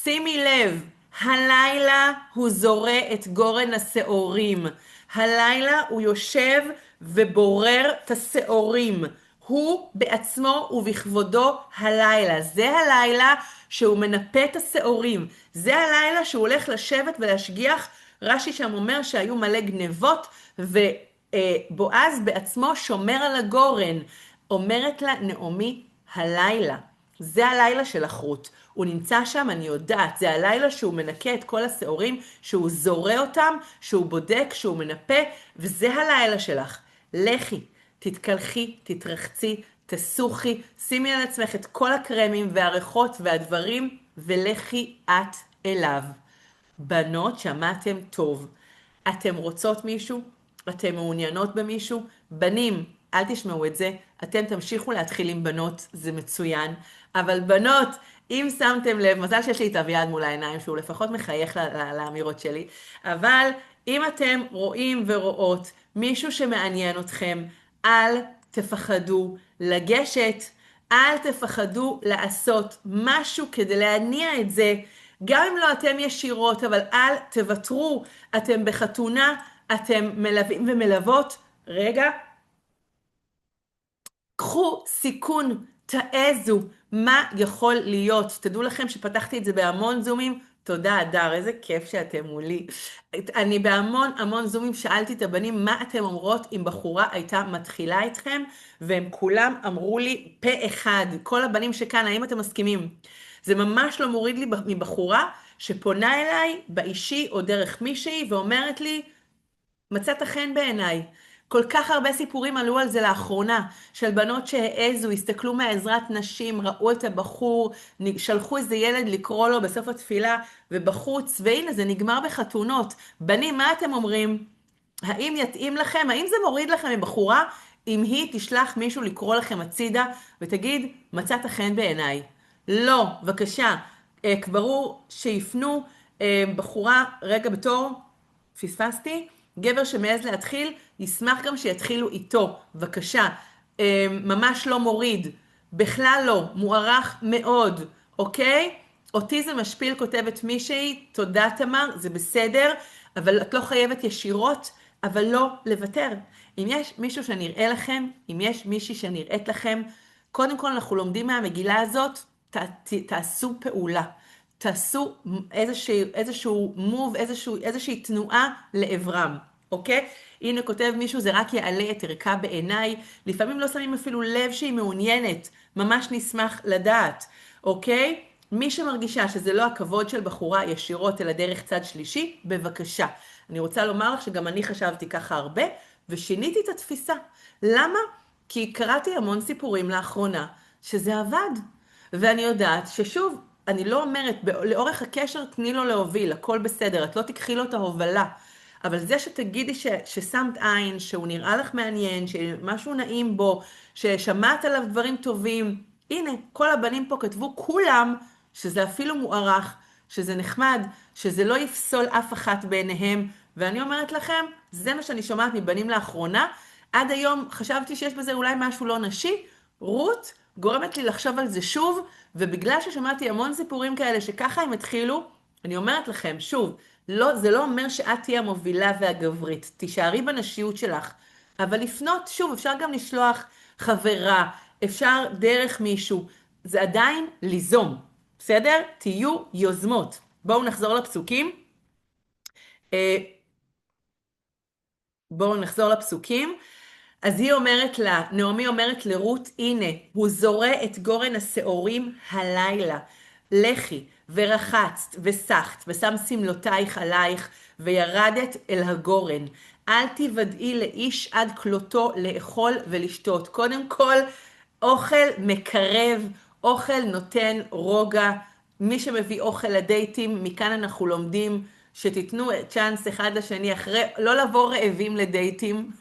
שימי לב, הלילה הוא זורע את גורן השעורים. הלילה הוא יושב ובורר את השעורים. הוא בעצמו ובכבודו הלילה. זה הלילה שהוא מנפה את השעורים. זה הלילה שהוא הולך לשבת ולהשגיח. רש"י שם אומר שהיו מלא גנבות, ובועז בעצמו שומר על הגורן. אומרת לה נעמי, הלילה. זה הלילה של רות. הוא נמצא שם, אני יודעת, זה הלילה שהוא מנקה את כל השעורים, שהוא זורע אותם, שהוא בודק, שהוא מנפה, וזה הלילה שלך. לכי, תתקלחי, תתרחצי, תסוכי, שימי על עצמך את כל הקרמים והריחות והדברים, ולכי את אליו. בנות, שמעתם טוב. אתם רוצות מישהו? אתם מעוניינות במישהו? בנים, אל תשמעו את זה. אתם תמשיכו להתחיל עם בנות, זה מצוין. אבל בנות, אם שמתם לב, מזל שיש לי את אביעד מול העיניים, שהוא לפחות מחייך לאמירות שלי, אבל אם אתם רואים ורואות מישהו שמעניין אתכם, אל תפחדו לגשת, אל תפחדו לעשות משהו כדי להניע את זה, גם אם לא אתם ישירות, אבל אל תוותרו, אתם בחתונה, אתם מלווים ומלוות, רגע, קחו סיכון, תעזו, מה יכול להיות? תדעו לכם שפתחתי את זה בהמון זומים, תודה אדר, איזה כיף שאתם מולי. אני בהמון זומים שאלתי את הבנים, מה אתם אומרות אם בחורה הייתה מתחילה איתכם, והם כולם אמרו לי פה אחד, כל הבנים שכאן, האם אתם מסכימים? זה ממש לא מוריד לי מבחורה שפונה אליי באישי או דרך מישהי ואומרת לי, מצאת חן בעיניי. כל כך הרבה סיפורים עלו על זה לאחרונה, של בנות שהעזו, הסתכלו מעזרת נשים, ראו את הבחור, שלחו איזה ילד לקרוא לו בסוף התפילה, ובחוץ, והנה זה נגמר בחתונות. בנים, מה אתם אומרים? האם יתאים לכם? האם זה מוריד לכם מבחורה, אם היא תשלח מישהו לקרוא לכם הצידה, ותגיד, מצאת חן בעיניי? לא, בבקשה, ברור שיפנו בחורה רגע בתור, פספסתי, גבר שמעז להתחיל, ישמח גם שיתחילו איתו, בבקשה, ממש לא מוריד, בכלל לא, מוערך מאוד, אוקיי? אותי זה משפיל, כותבת מישהי, תודה תמר, זה בסדר, אבל את לא חייבת ישירות, אבל לא לוותר. אם יש מישהו שנראה לכם, אם יש מישהי שנראית לכם, קודם כל אנחנו לומדים מהמגילה הזאת, תעשו פעולה. תעשו איזשהו מוב, איזושהי תנועה לעברם, אוקיי? הנה כותב מישהו, זה רק יעלה את ערכה בעיניי, לפעמים לא שמים אפילו לב שהיא מעוניינת, ממש נשמח לדעת, אוקיי? מי שמרגישה שזה לא הכבוד של בחורה ישירות אלא דרך צד שלישי, בבקשה. אני רוצה לומר לך שגם אני חשבתי ככה הרבה, ושיניתי את התפיסה. למה? כי קראתי המון סיפורים לאחרונה, שזה עבד. ואני יודעת ששוב, אני לא אומרת, לאורך הקשר תני לו להוביל, הכל בסדר, את לא תקחי לו את ההובלה. אבל זה שתגידי ששמת עין, שהוא נראה לך מעניין, שמשהו נעים בו, ששמעת עליו דברים טובים, הנה, כל הבנים פה כתבו כולם, שזה אפילו מוערך, שזה נחמד, שזה לא יפסול אף אחת בעיניהם, ואני אומרת לכם, זה מה שאני שומעת מבנים לאחרונה, עד היום חשבתי שיש בזה אולי משהו לא נשי, רות גורמת לי לחשוב על זה שוב, ובגלל ששמעתי המון סיפורים כאלה שככה הם התחילו, אני אומרת לכם, שוב, לא, זה לא אומר שאת תהיה המובילה והגברית, תישארי בנשיות שלך, אבל לפנות, שוב, אפשר גם לשלוח חברה, אפשר דרך מישהו, זה עדיין ליזום, בסדר? תהיו יוזמות. בואו נחזור לפסוקים. אה, בואו נחזור לפסוקים. אז היא אומרת לה, נעמי אומרת לרות, הנה, הוא זורע את גורן השעורים הלילה. לכי ורחצת וסחת ושם סמלותייך עלייך וירדת אל הגורן. אל תוודאי לאיש עד כלותו לאכול ולשתות. קודם כל, אוכל מקרב, אוכל נותן רוגע. מי שמביא אוכל לדייטים, מכאן אנחנו לומדים שתיתנו צ'אנס אחד לשני אחרי, לא לבוא רעבים לדייטים.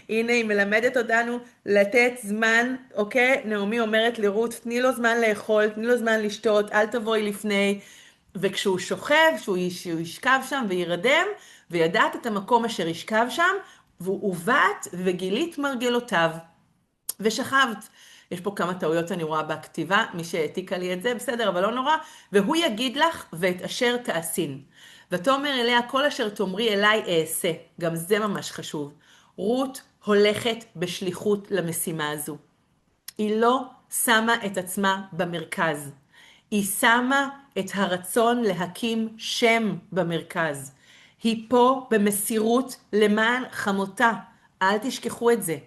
הנה היא מלמדת אותנו לתת זמן, אוקיי? נעמי אומרת לרות, תני לו זמן לאכול, תני לו זמן לשתות, אל תבואי לפני. וכשהוא שוכב, שהוא ישכב שם וירדם, וידעת את המקום אשר ישכב שם, ובאת וגילית מרגלותיו. ושכבת. יש פה כמה טעויות אני רואה בכתיבה, מי שהעתיקה לי את זה, בסדר, אבל לא נורא. והוא יגיד לך, ואת אשר תעשין. ותאמר אליה, כל אשר תאמרי אליי אעשה. גם זה ממש חשוב. רות הולכת בשליחות למשימה הזו. היא לא שמה את עצמה במרכז. היא שמה את הרצון להקים שם במרכז. היא פה במסירות למען חמותה. אל תשכחו את זה.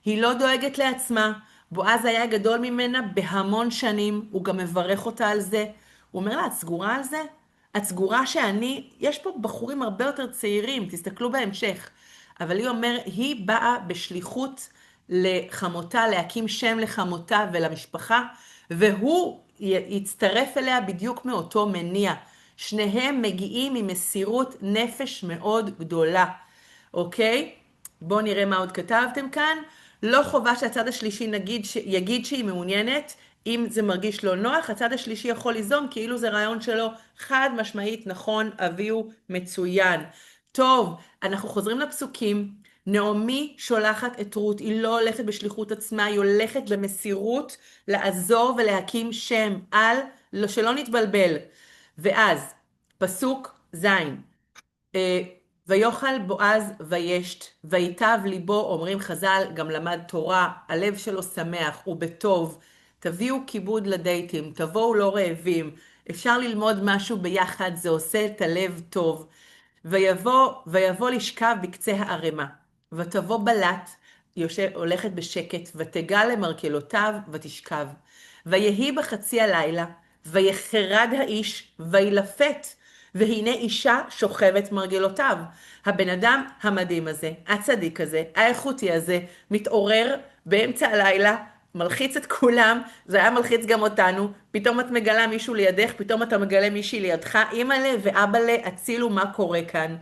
היא לא דואגת לעצמה. בועז היה גדול ממנה בהמון שנים. הוא גם מברך אותה על זה. הוא אומר לה, את סגורה על זה? את סגורה שאני, יש פה בחורים הרבה יותר צעירים, תסתכלו בהמשך. אבל היא אומר, היא באה בשליחות לחמותה, להקים שם לחמותה ולמשפחה, והוא יצטרף אליה בדיוק מאותו מניע. שניהם מגיעים ממסירות נפש מאוד גדולה, אוקיי? בואו נראה מה עוד כתבתם כאן. לא חובה שהצד השלישי יגיד שהיא מעוניינת, אם זה מרגיש לא נוח, הצד השלישי יכול ליזום, כאילו זה רעיון שלו חד משמעית נכון, אביהו מצוין. טוב, אנחנו חוזרים לפסוקים. נעמי שולחת את רות, היא לא הולכת בשליחות עצמה, היא הולכת במסירות לעזור ולהקים שם, שלא נתבלבל. ואז, פסוק זין, ויאכל בועז וישת, ויטב ליבו, אומרים חז"ל, גם למד תורה, הלב שלו שמח ובטוב. תביאו כיבוד לדייטים, תבואו לא רעבים, אפשר ללמוד משהו ביחד, זה עושה את הלב טוב. ויבוא לשכב בקצה הערמה, ותבוא בלט, הולכת בשקט, ותגע למרכלותיו ותשכב. ויהי בחצי הלילה, ויחרד האיש, וילפת, והנה אישה שוכבת מרגלותיו. הבן אדם המדהים הזה, הצדיק הזה, האיכותי הזה, מתעורר באמצע הלילה, מלחיץ את כולם, זה היה מלחיץ גם אותנו, פתאום את מגלה מישהו לידך, פתאום אתה מגלה מישהי לידך, אמא'לה ואבא'לה, הצילו מה קורה כאן.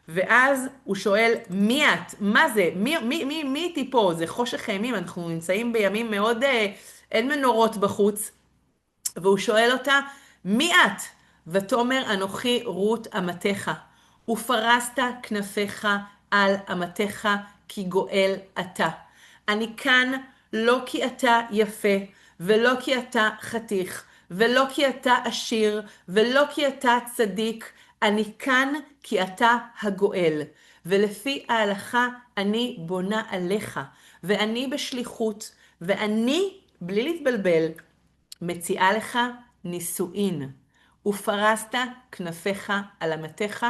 ואז הוא שואל, מי את? מה זה? מי איתי פה? זה חושך אימים, אנחנו נמצאים בימים מאוד, אין מנורות בחוץ. והוא שואל אותה, מי את? ותאמר, אנוכי רות אמתך, ופרסת כנפיך על אמתך, כי גואל אתה. אני כאן לא כי אתה יפה, ולא כי אתה חתיך, ולא כי אתה עשיר, ולא כי אתה צדיק, אני כאן כי אתה הגואל. ולפי ההלכה אני בונה עליך, ואני בשליחות, ואני, בלי להתבלבל, מציעה לך נישואין, ופרסת כנפיך על אמתך,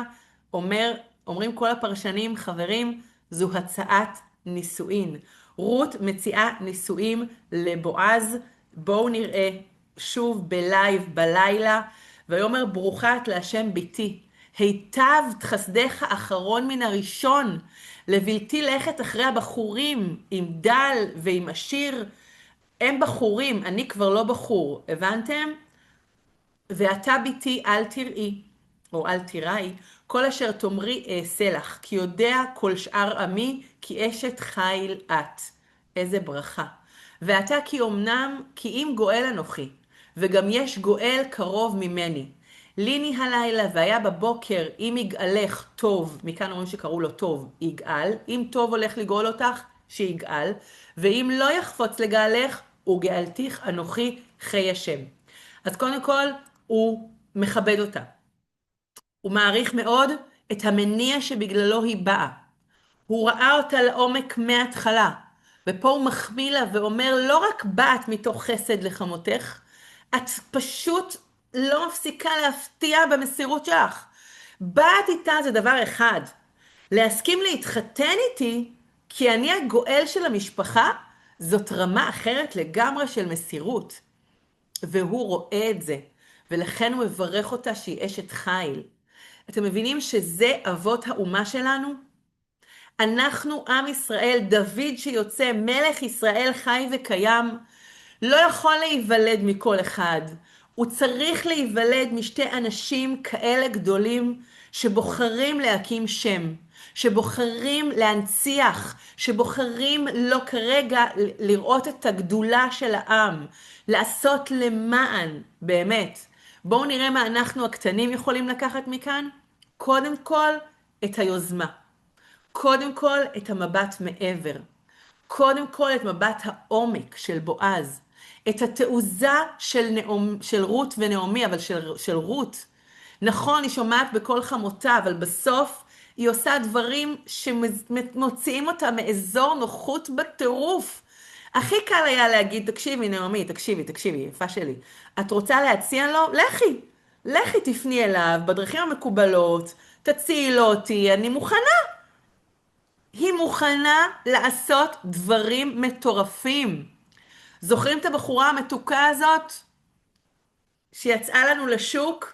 אומרים כל הפרשנים, חברים, זו הצעת נישואין. רות מציעה נישואים לבועז, בואו נראה שוב בלייב בלילה, ויאמר ברוכה את להשם ביתי, היטב חסדך אחרון מן הראשון, לבלתי לכת אחרי הבחורים, עם דל ועם עשיר, הם בחורים, אני כבר לא בחור, הבנתם? ואתה ביתי אל תראי, או אל תיראי, כל אשר תאמרי אעשה לך, כי יודע כל שאר עמי, כי אשת חיל את. איזה ברכה. ואתה כי אמנם, כי אם גואל אנוכי, וגם יש גואל קרוב ממני. ליני הלילה והיה בבוקר, אם יגאלך טוב, מכאן אומרים שקראו לו טוב, יגאל, אם טוב הולך לגאול אותך, שיגאל, ואם לא יחפוץ לגאלך, וגאלתיך אנוכי חיי השם. אז קודם כל, הוא מכבד אותה. הוא מעריך מאוד את המניע שבגללו היא באה. הוא ראה אותה לעומק מההתחלה, ופה הוא מחמיא לה ואומר, לא רק באת מתוך חסד לחמותך, את פשוט לא מפסיקה להפתיע במסירות שלך. באת איתה זה דבר אחד, להסכים להתחתן איתי, כי אני הגואל של המשפחה, זאת רמה אחרת לגמרי של מסירות. והוא רואה את זה, ולכן הוא מברך אותה שהיא אשת חיל. אתם מבינים שזה אבות האומה שלנו? אנחנו עם ישראל, דוד שיוצא, מלך ישראל חי וקיים, לא יכול להיוולד מכל אחד. הוא צריך להיוולד משתי אנשים כאלה גדולים שבוחרים להקים שם, שבוחרים להנציח, שבוחרים לא כרגע לראות את הגדולה של העם, לעשות למען, באמת. בואו נראה מה אנחנו הקטנים יכולים לקחת מכאן. קודם כל, את היוזמה. קודם כל, את המבט מעבר. קודם כל, את מבט העומק של בועז. את התעוזה של רות ונעמי, אבל של רות. נכון, היא שומעת בכל חמותה, אבל בסוף היא עושה דברים שמוציאים אותה מאזור נוחות בטירוף. הכי קל היה להגיד, תקשיבי נעמי, תקשיבי, יפה שלי. את רוצה להציע לו? לכי תפני אליו בדרכים המקובלות, תציעי לו אותי, אני מוכנה. היא מוכנה לעשות דברים מטורפים. זוכרים את הבחורה המתוקה הזאת שיצאה לנו לשוק?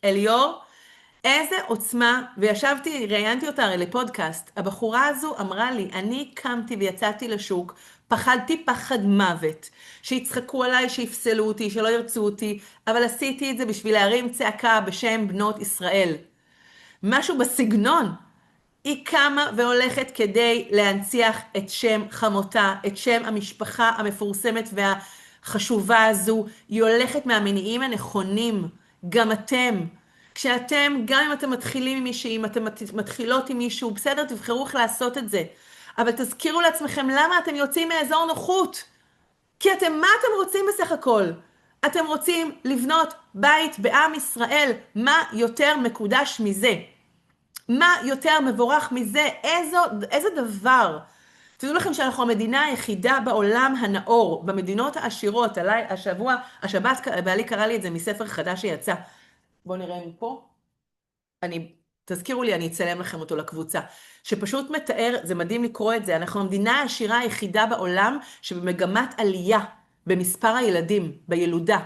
אליאור? איזה עוצמה, וישבתי, ראיינתי אותה הרי לפודקאסט, הבחורה הזו אמרה לי, אני קמתי ויצאתי לשוק, פחדתי פחד מוות, שיצחקו עליי, שיפסלו אותי, שלא ירצו אותי, אבל עשיתי את זה בשביל להרים צעקה בשם בנות ישראל. משהו בסגנון. היא קמה והולכת כדי להנציח את שם חמותה, את שם המשפחה המפורסמת והחשובה הזו. היא הולכת מהמניעים הנכונים, גם אתם. כשאתם, גם אם אתם מתחילים עם מישהי, אם אתם מתחילות עם מישהו, בסדר, תבחרו איך לעשות את זה. אבל תזכירו לעצמכם למה אתם יוצאים מאזור נוחות. כי מה אתם רוצים בסך הכל? אתם רוצים לבנות בית בעם ישראל. מה יותר מקודש מזה? מה יותר מבורך מזה? איזה דבר? תדעו לכם שאנחנו המדינה היחידה בעולם הנאור, במדינות העשירות, השבת בעלי קרא לי את זה מספר חדש שיצא. בואו נראה מפה. תזכירו לי, אני אצלם לכם אותו לקבוצה, שפשוט מתאר, זה מדהים לקרוא את זה, אנחנו המדינה העשירה היחידה בעולם שבמגמת עלייה במספר הילדים, בילודה.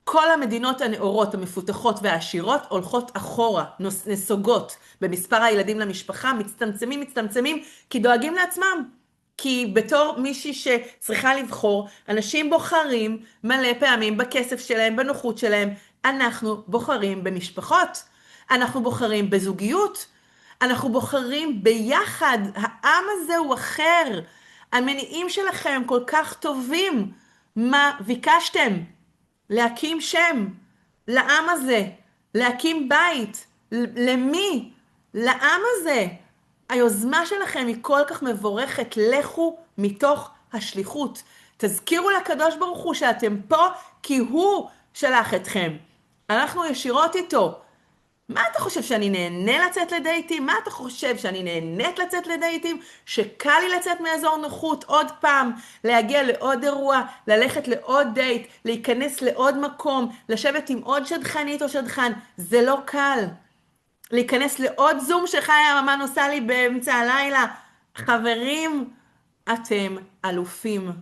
כל המדינות הנאורות, המפותחות והעשירות הולכות אחורה, נסוגות במספר הילדים למשפחה, מצטמצמים, כי דואגים לעצמם. כי בתור מישהי שצריכה לבחור, אנשים בוחרים מלא פעמים בכסף שלהם, בנוחות שלהם. אנחנו בוחרים במשפחות, אנחנו בוחרים בזוגיות, אנחנו בוחרים ביחד. העם הזה הוא אחר. המניעים שלכם כל כך טובים. מה ביקשתם? להקים שם, לעם הזה, להקים בית, למי? לעם הזה. היוזמה שלכם היא כל כך מבורכת, לכו מתוך השליחות. תזכירו לקדוש ברוך הוא שאתם פה כי הוא שלח אתכם. אנחנו ישירות איתו. מה אתה חושב שאני נהנה לצאת לדייטים? מה אתה חושב שאני נהנית לצאת לדייטים? שקל לי לצאת מאזור נוחות עוד פעם, להגיע לעוד אירוע, ללכת לעוד דייט, להיכנס לעוד מקום, לשבת עם עוד שדכנית או שדכן. זה לא קל. להיכנס לעוד זום שחיה הממן עושה לי באמצע הלילה. חברים, אתם אלופים.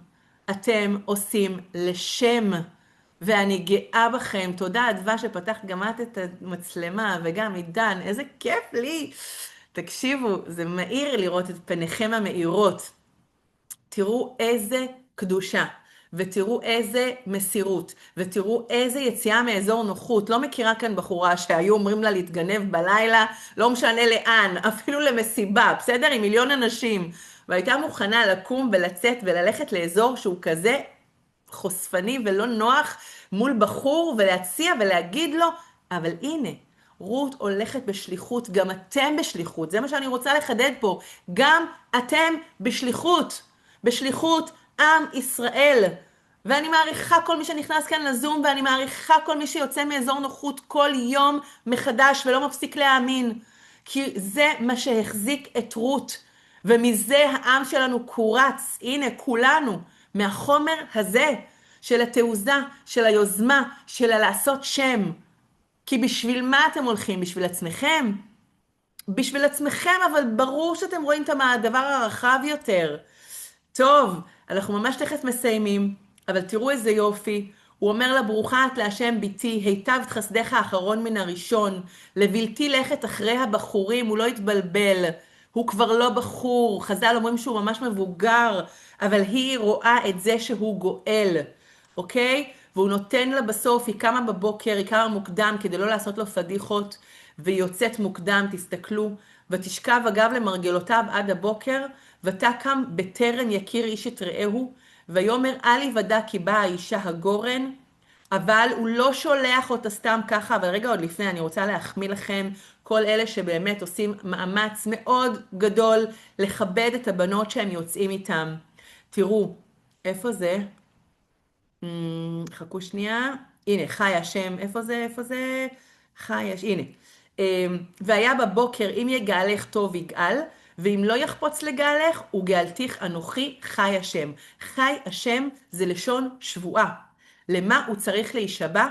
אתם עושים לשם. ואני גאה בכם. תודה, אדווה, שפתח גם את המצלמה, וגם עידן, איזה כיף לי. תקשיבו, זה מאיר לראות את פניכם המאירות. תראו איזה קדושה, ותראו איזה מסירות, ותראו איזה יציאה מאזור נוחות. לא מכירה כאן בחורה שהיו אומרים לה להתגנב בלילה, לא משנה לאן, אפילו למסיבה, בסדר? עם מיליון אנשים. והייתה מוכנה לקום ולצאת וללכת לאזור שהוא כזה חושפני ולא נוח מול בחור, ולהציע ולהגיד לו, אבל הנה, רות הולכת בשליחות, גם אתם בשליחות. זה מה שאני רוצה לחדד פה. גם אתם בשליחות. בשליחות עם ישראל. ואני מעריכה כל מי שנכנס כאן לזום, ואני מעריכה כל מי שיוצא מאזור נוחות כל יום מחדש ולא מפסיק להאמין. כי זה מה שהחזיק את רות, ומזה העם שלנו קורץ, הנה כולנו, מהחומר הזה, של התעוזה, של היוזמה, של לעשות שם. כי בשביל מה אתם הולכים? בשביל עצמכם? בשביל עצמכם, אבל ברור שאתם רואים את הדבר הרחב יותר. טוב, אנחנו ממש תכף מסיימים, אבל תראו איזה יופי. הוא אומר לה, ברוכה את להשם ביתי, היטבת חסדך האחרון מן הראשון, לבלתי לכת אחרי הבחורים, הוא לא התבלבל, הוא כבר לא בחור, חז"ל אומרים שהוא ממש מבוגר, אבל היא רואה את זה שהוא גואל, אוקיי? והוא נותן לה בסוף, היא קמה בבוקר, היא קמה מוקדם כדי לא לעשות לו פדיחות, והיא יוצאת מוקדם, תסתכלו, ותשכב אגב למרגלותיו עד הבוקר, ותקם בטרם יכיר איש את רעהו, ויאמר אל יוודע כי באה האישה הגורן, אבל הוא לא שולח אותה סתם ככה, אבל רגע עוד לפני, אני רוצה להחמיא לכם, כל אלה שבאמת עושים מאמץ מאוד גדול, לכבד את הבנות שהם יוצאים איתם. תראו, איפה זה? חכו שנייה, הנה, חי השם, איפה זה, איפה זה? חי השם, הנה. והיה בבוקר, אם יגאלך טוב יגאל, ואם לא יחפוץ לגאלך, וגאלתיך אנוכי חי השם. חי השם זה לשון שבועה. למה הוא צריך להישבע?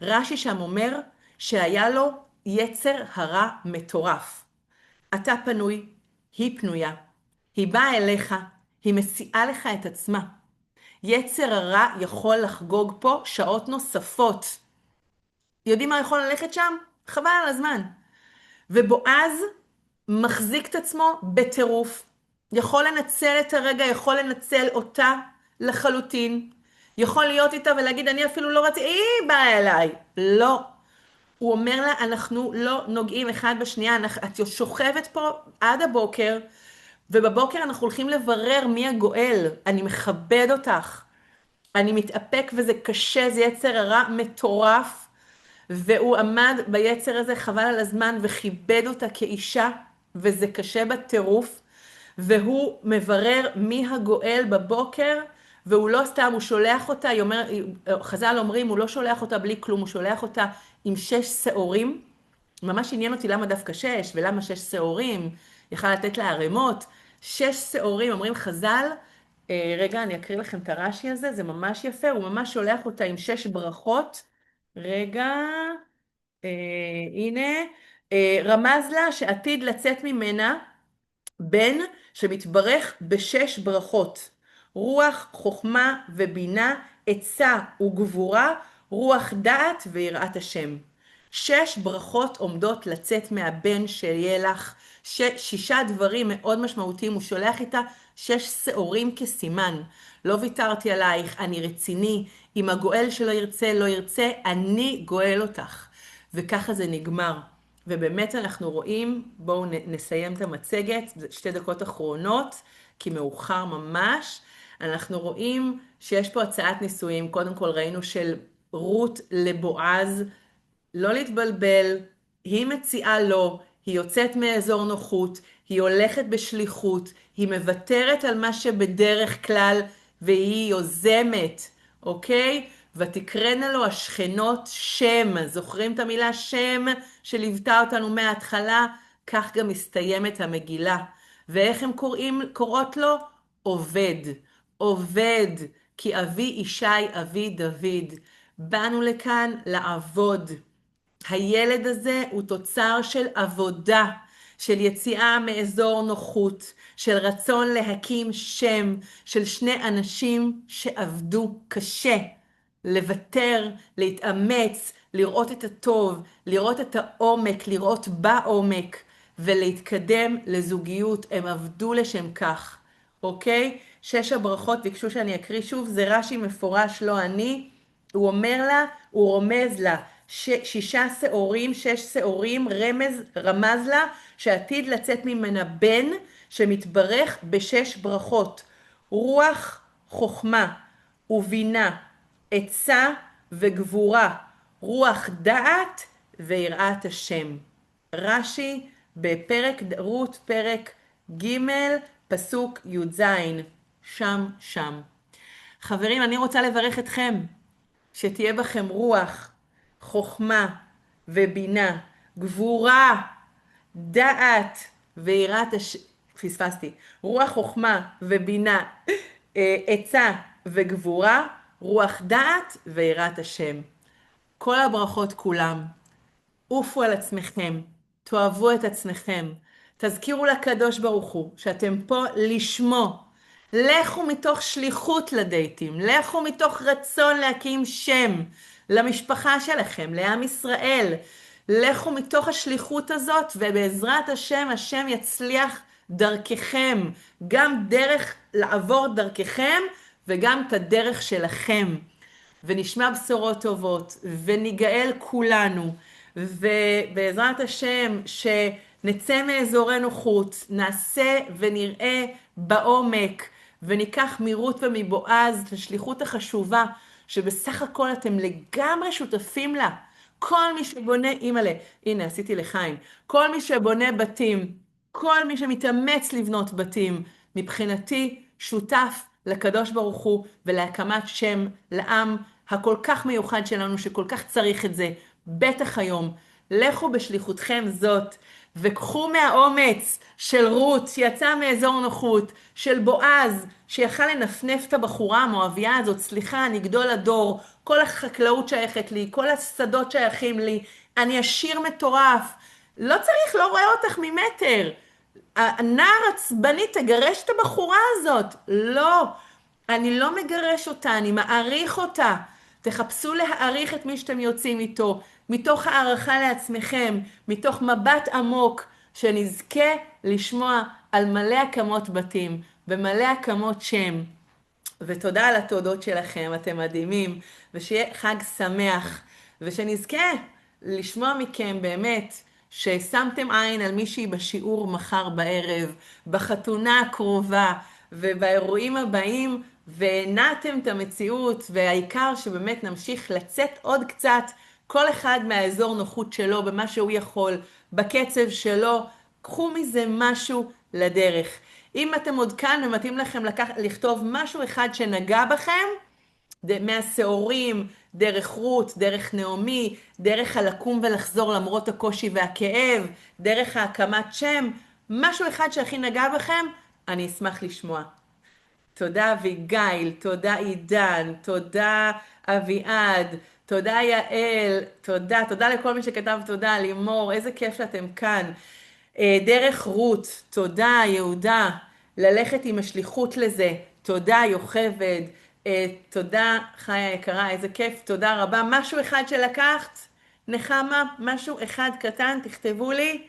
רש"י שם אומר שהיה לו יצר הרע מטורף. אתה פנוי, היא פנויה, היא באה אליך, היא מציעה לך את עצמה. יצר הרע יכול לחגוג פה שעות נוספות. יודעים מה יכול ללכת שם? חבל על הזמן. ובועז מחזיק את עצמו בטירוף. יכול לנצל את הרגע, יכול לנצל אותה לחלוטין. יכול להיות איתה ולהגיד, אני אפילו לא רציתי, היא באה אליי. לא. הוא אומר לה, אנחנו לא נוגעים אחד בשנייה, את שוכבת פה עד הבוקר, ובבוקר אנחנו הולכים לברר מי הגואל. אני מכבד אותך. אני מתאפק וזה קשה, זה יצר הרע מטורף, והוא עמד ביצר הזה חבל על הזמן וכיבד אותה כאישה, וזה קשה בטירוף, והוא מברר מי הגואל בבוקר, והוא לא סתם, הוא שולח אותה, חז"ל אומרים, הוא לא שולח אותה בלי כלום, הוא שולח אותה עם 6 שעורים, ממש עניין אותי למה דווקא 6, ולמה 6 שעורים, יכל לתת לה ערימות, 6 שעורים, אומרים חז"ל, רגע, אני אקריא לכם את הרש"י הזה, זה ממש יפה, הוא ממש שולח אותה עם 6 ברכות, רגע, הנה, רמז לה שעתיד לצאת ממנה בן שמתברך ב6 ברכות, רוח, חוכמה ובינה, עצה וגבורה, רוח דעת ויראת השם. 6 ברכות עומדות לצאת מהבן שיהיה לך, 6 דברים מאוד משמעותיים, הוא שולח איתה 6 שעורים כסימן. לא ויתרתי עלייך, אני רציני, אם הגואל שלא ירצה, לא ירצה, אני גואל אותך. וככה זה נגמר. ובאמת אנחנו רואים, בואו נסיים את המצגת, 2 דקות אחרונות, כי מאוחר ממש. אנחנו רואים שיש פה הצעת נישואים, קודם כל ראינו של רות לבועז, לא להתבלבל, היא מציעה לו, היא יוצאת מאזור נוחות, היא הולכת בשליחות, היא מוותרת על מה שבדרך כלל, והיא יוזמת, אוקיי? ותקרנה לו השכנות שם, זוכרים את המילה שם שליוותה אותנו מההתחלה? כך גם מסתיימת המגילה. ואיך הם קוראות לו? עובד, עובד, כי אבי ישי, אבי דוד. באנו לכאן לעבוד. הילד הזה הוא תוצר של עבודה, של יציאה מאזור נוחות, של רצון להקים שם, של 2 אנשים שעבדו קשה, לוותר, להתאמץ, לראות את הטוב, לראות את העומק, לראות בעומק, ולהתקדם לזוגיות. הם עבדו לשם כך, אוקיי? 6 הברכות, ביקשו שאני אקריא שוב, זה רש"י מפורש, לא אני. הוא אומר לה, הוא רומז לה, 6 שעורים, 6 שעורים, רמז לה שעתיד לצאת ממנה בן שמתברך ב6 ברכות, רוח, חוכמה ובינה, עצה וגבורה, רוח דעת ויראת השם. רש"י בפרק רות, פרק ג' פסוק י"ז, שם. חברים, אני רוצה לברך אתכם, שתהיה בכם רוח, חוכמה ובינה, גבורה, דעת ויראת פספסתי, רוח חוכמה ובינה, עצה וגבורה, רוח דעת ויראת השם. כל הברכות כולם. עופו על עצמכם, תאהבו את עצמכם, תזכירו לקדוש ברוך הוא שאתם פה לשמו. לכו מתוך שליחות לדייטים, לכו מתוך רצון להקים שם למשפחה שלכם, לעם ישראל. לכו מתוך השליחות הזאת, ובעזרת השם, השם יצליח דרככם, גם דרך לעבור דרככם, וגם את הדרך שלכם. ונשמע בשורות טובות, וניגאל כולנו, ובעזרת השם שנצא מאזורי נוחות, נעשה ונראה בעומק, וניקח מרות ומבועז את השליחות החשובה, שבסך הכל אתם לגמרי שותפים לה. כל מי שבונה, אימא'לה, הנה עשיתי לחיים, כל מי שבונה בתים, כל מי שמתאמץ לבנות בתים, מבחינתי שותף לקדוש ברוך הוא ולהקמת שם לעם הכל כך מיוחד שלנו שכל כך צריך את זה, בטח היום. לכו בשליחותכם זאת וקחו מהאומץ של רות שיצא מאזור נוחות, של בועז שיכל לנפנף את הבחורה המואביה הזאת, סליחה, אני גדול הדור, כל החקלאות שייכת לי, כל השדות שייכים לי, אני עשיר מטורף, לא צריך, לא רואה אותך ממטר. הנער עצבני, תגרש את הבחורה הזאת. לא, אני לא מגרש אותה, אני מעריך אותה. תחפשו להעריך את מי שאתם יוצאים איתו, מתוך הערכה לעצמכם, מתוך מבט עמוק, שנזכה לשמוע על מלא הקמות בתים, במלא הקמות שם. ותודה על התודות שלכם, אתם מדהימים, ושיהיה חג שמח, ושנזכה לשמוע מכם באמת, ששמתם עין על מישהי בשיעור מחר בערב, בחתונה הקרובה, ובאירועים הבאים, והנעתם את המציאות, והעיקר שבאמת נמשיך לצאת עוד קצת, כל אחד מהאזור נוחות שלו, במה שהוא יכול, בקצב שלו, קחו מזה משהו לדרך. אם אתם עוד כאן ומתאים לכם לכתוב משהו אחד שנגע בכם, מהשעורים, דרך רות, דרך נעמי, דרך הלקום ולחזור למרות הקושי והכאב, דרך ההקמת שם, משהו אחד שהכי נגע בכם, אני אשמח לשמוע. תודה אביגיל, תודה עידן, תודה אביעד, תודה יעל, תודה לכל מי שכתב תודה, לימור, איזה כיף שאתם כאן. דרך רות, תודה יהודה, ללכת עם השליחות לזה, תודה יוכבד, תודה חיה יקרה, איזה כיף, תודה רבה. משהו אחד שלקחת, נחמה, משהו אחד קטן, תכתבו לי,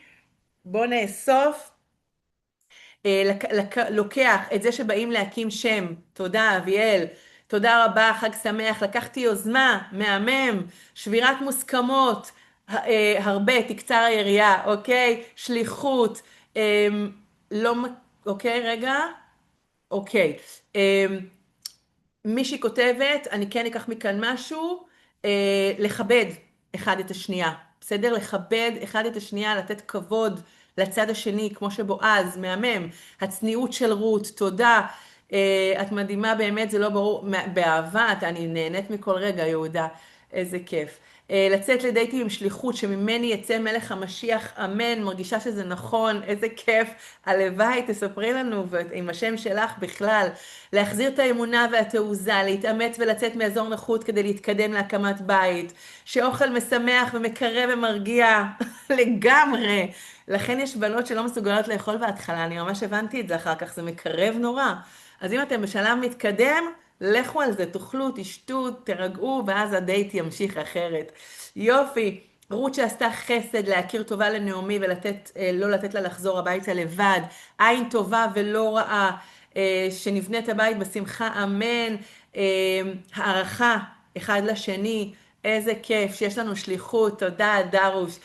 בואו נאסוף. לוקח את זה שבאים להקים שם, תודה אביאל, תודה רבה, חג שמח, לקחתי יוזמה, מהמם, שבירת מוסכמות, הרבה, תקצר היריעה, אוקיי, שליחות, לא, אוקיי, רגע, אוקיי, מישהי כותבת, אני כן אקח מכאן משהו, לכבד אחד את השנייה, בסדר? לכבד אחד את השנייה, לתת כבוד לצד השני, כמו שבועז, מהמם, הצניעות של רות, תודה, את מדהימה באמת, זה לא ברור, באהבה, אני נהנית מכל רגע, יהודה, איזה כיף. לצאת לדייטים עם שליחות, שממני יצא מלך המשיח, אמן, מרגישה שזה נכון, איזה כיף, הלוואי, תספרי לנו, ועם השם שלך בכלל, להחזיר את האמונה והתעוזה, להתאמץ ולצאת מאזור נוחות כדי להתקדם להקמת בית, שאוכל משמח ומקרב ומרגיע, לגמרי, לכן יש בנות שלא מסוגלות לאכול בהתחלה, אני ממש הבנתי את זה אחר כך, זה מקרב נורא, אז אם אתם בשלב מתקדם, לכו על זה, תאכלו, תשתו, תרגעו, ואז הדייט ימשיך אחרת. יופי, רות שעשתה חסד להכיר טובה לנעמי ולא לתת לה לחזור הביתה לבד, עין טובה ולא רעה, שנבנה את הבית בשמחה, אמן, הערכה אחד לשני, איזה כיף, שיש לנו שליחות, תודה דרוש,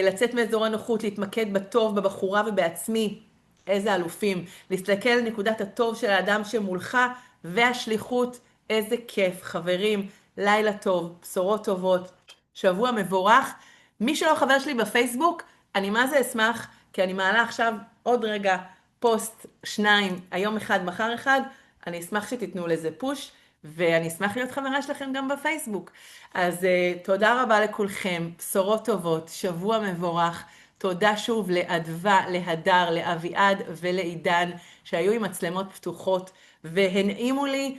לצאת מאזור הנוחות, להתמקד בטוב, בבחורה ובעצמי, איזה אלופים, להסתכל על נקודת הטוב של האדם שמולך, והשליחות, איזה כיף, חברים, לילה טוב, בשורות טובות, שבוע מבורך. מי שלא חבר שלי בפייסבוק, אני מה זה אשמח, כי אני מעלה עכשיו עוד רגע פוסט 2, היום אחד, מחר אחד, אני אשמח שתיתנו לזה פוש, ואני אשמח להיות חברה שלכם גם בפייסבוק. אז תודה רבה לכולכם, בשורות טובות, שבוע מבורך. תודה שוב לאדווה, להדר, לאביעד ולעידן, שהיו עם מצלמות פתוחות והנעימו לי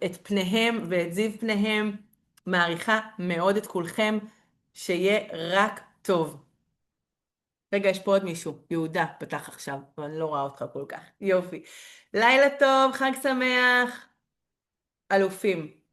את פניהם ואת זיו פניהם. מעריכה מאוד את כולכם, שיהיה רק טוב. רגע, יש פה עוד מישהו, יהודה פתח עכשיו, אבל אני לא רואה אותך כל כך. יופי. לילה טוב, חג שמח. אלופים.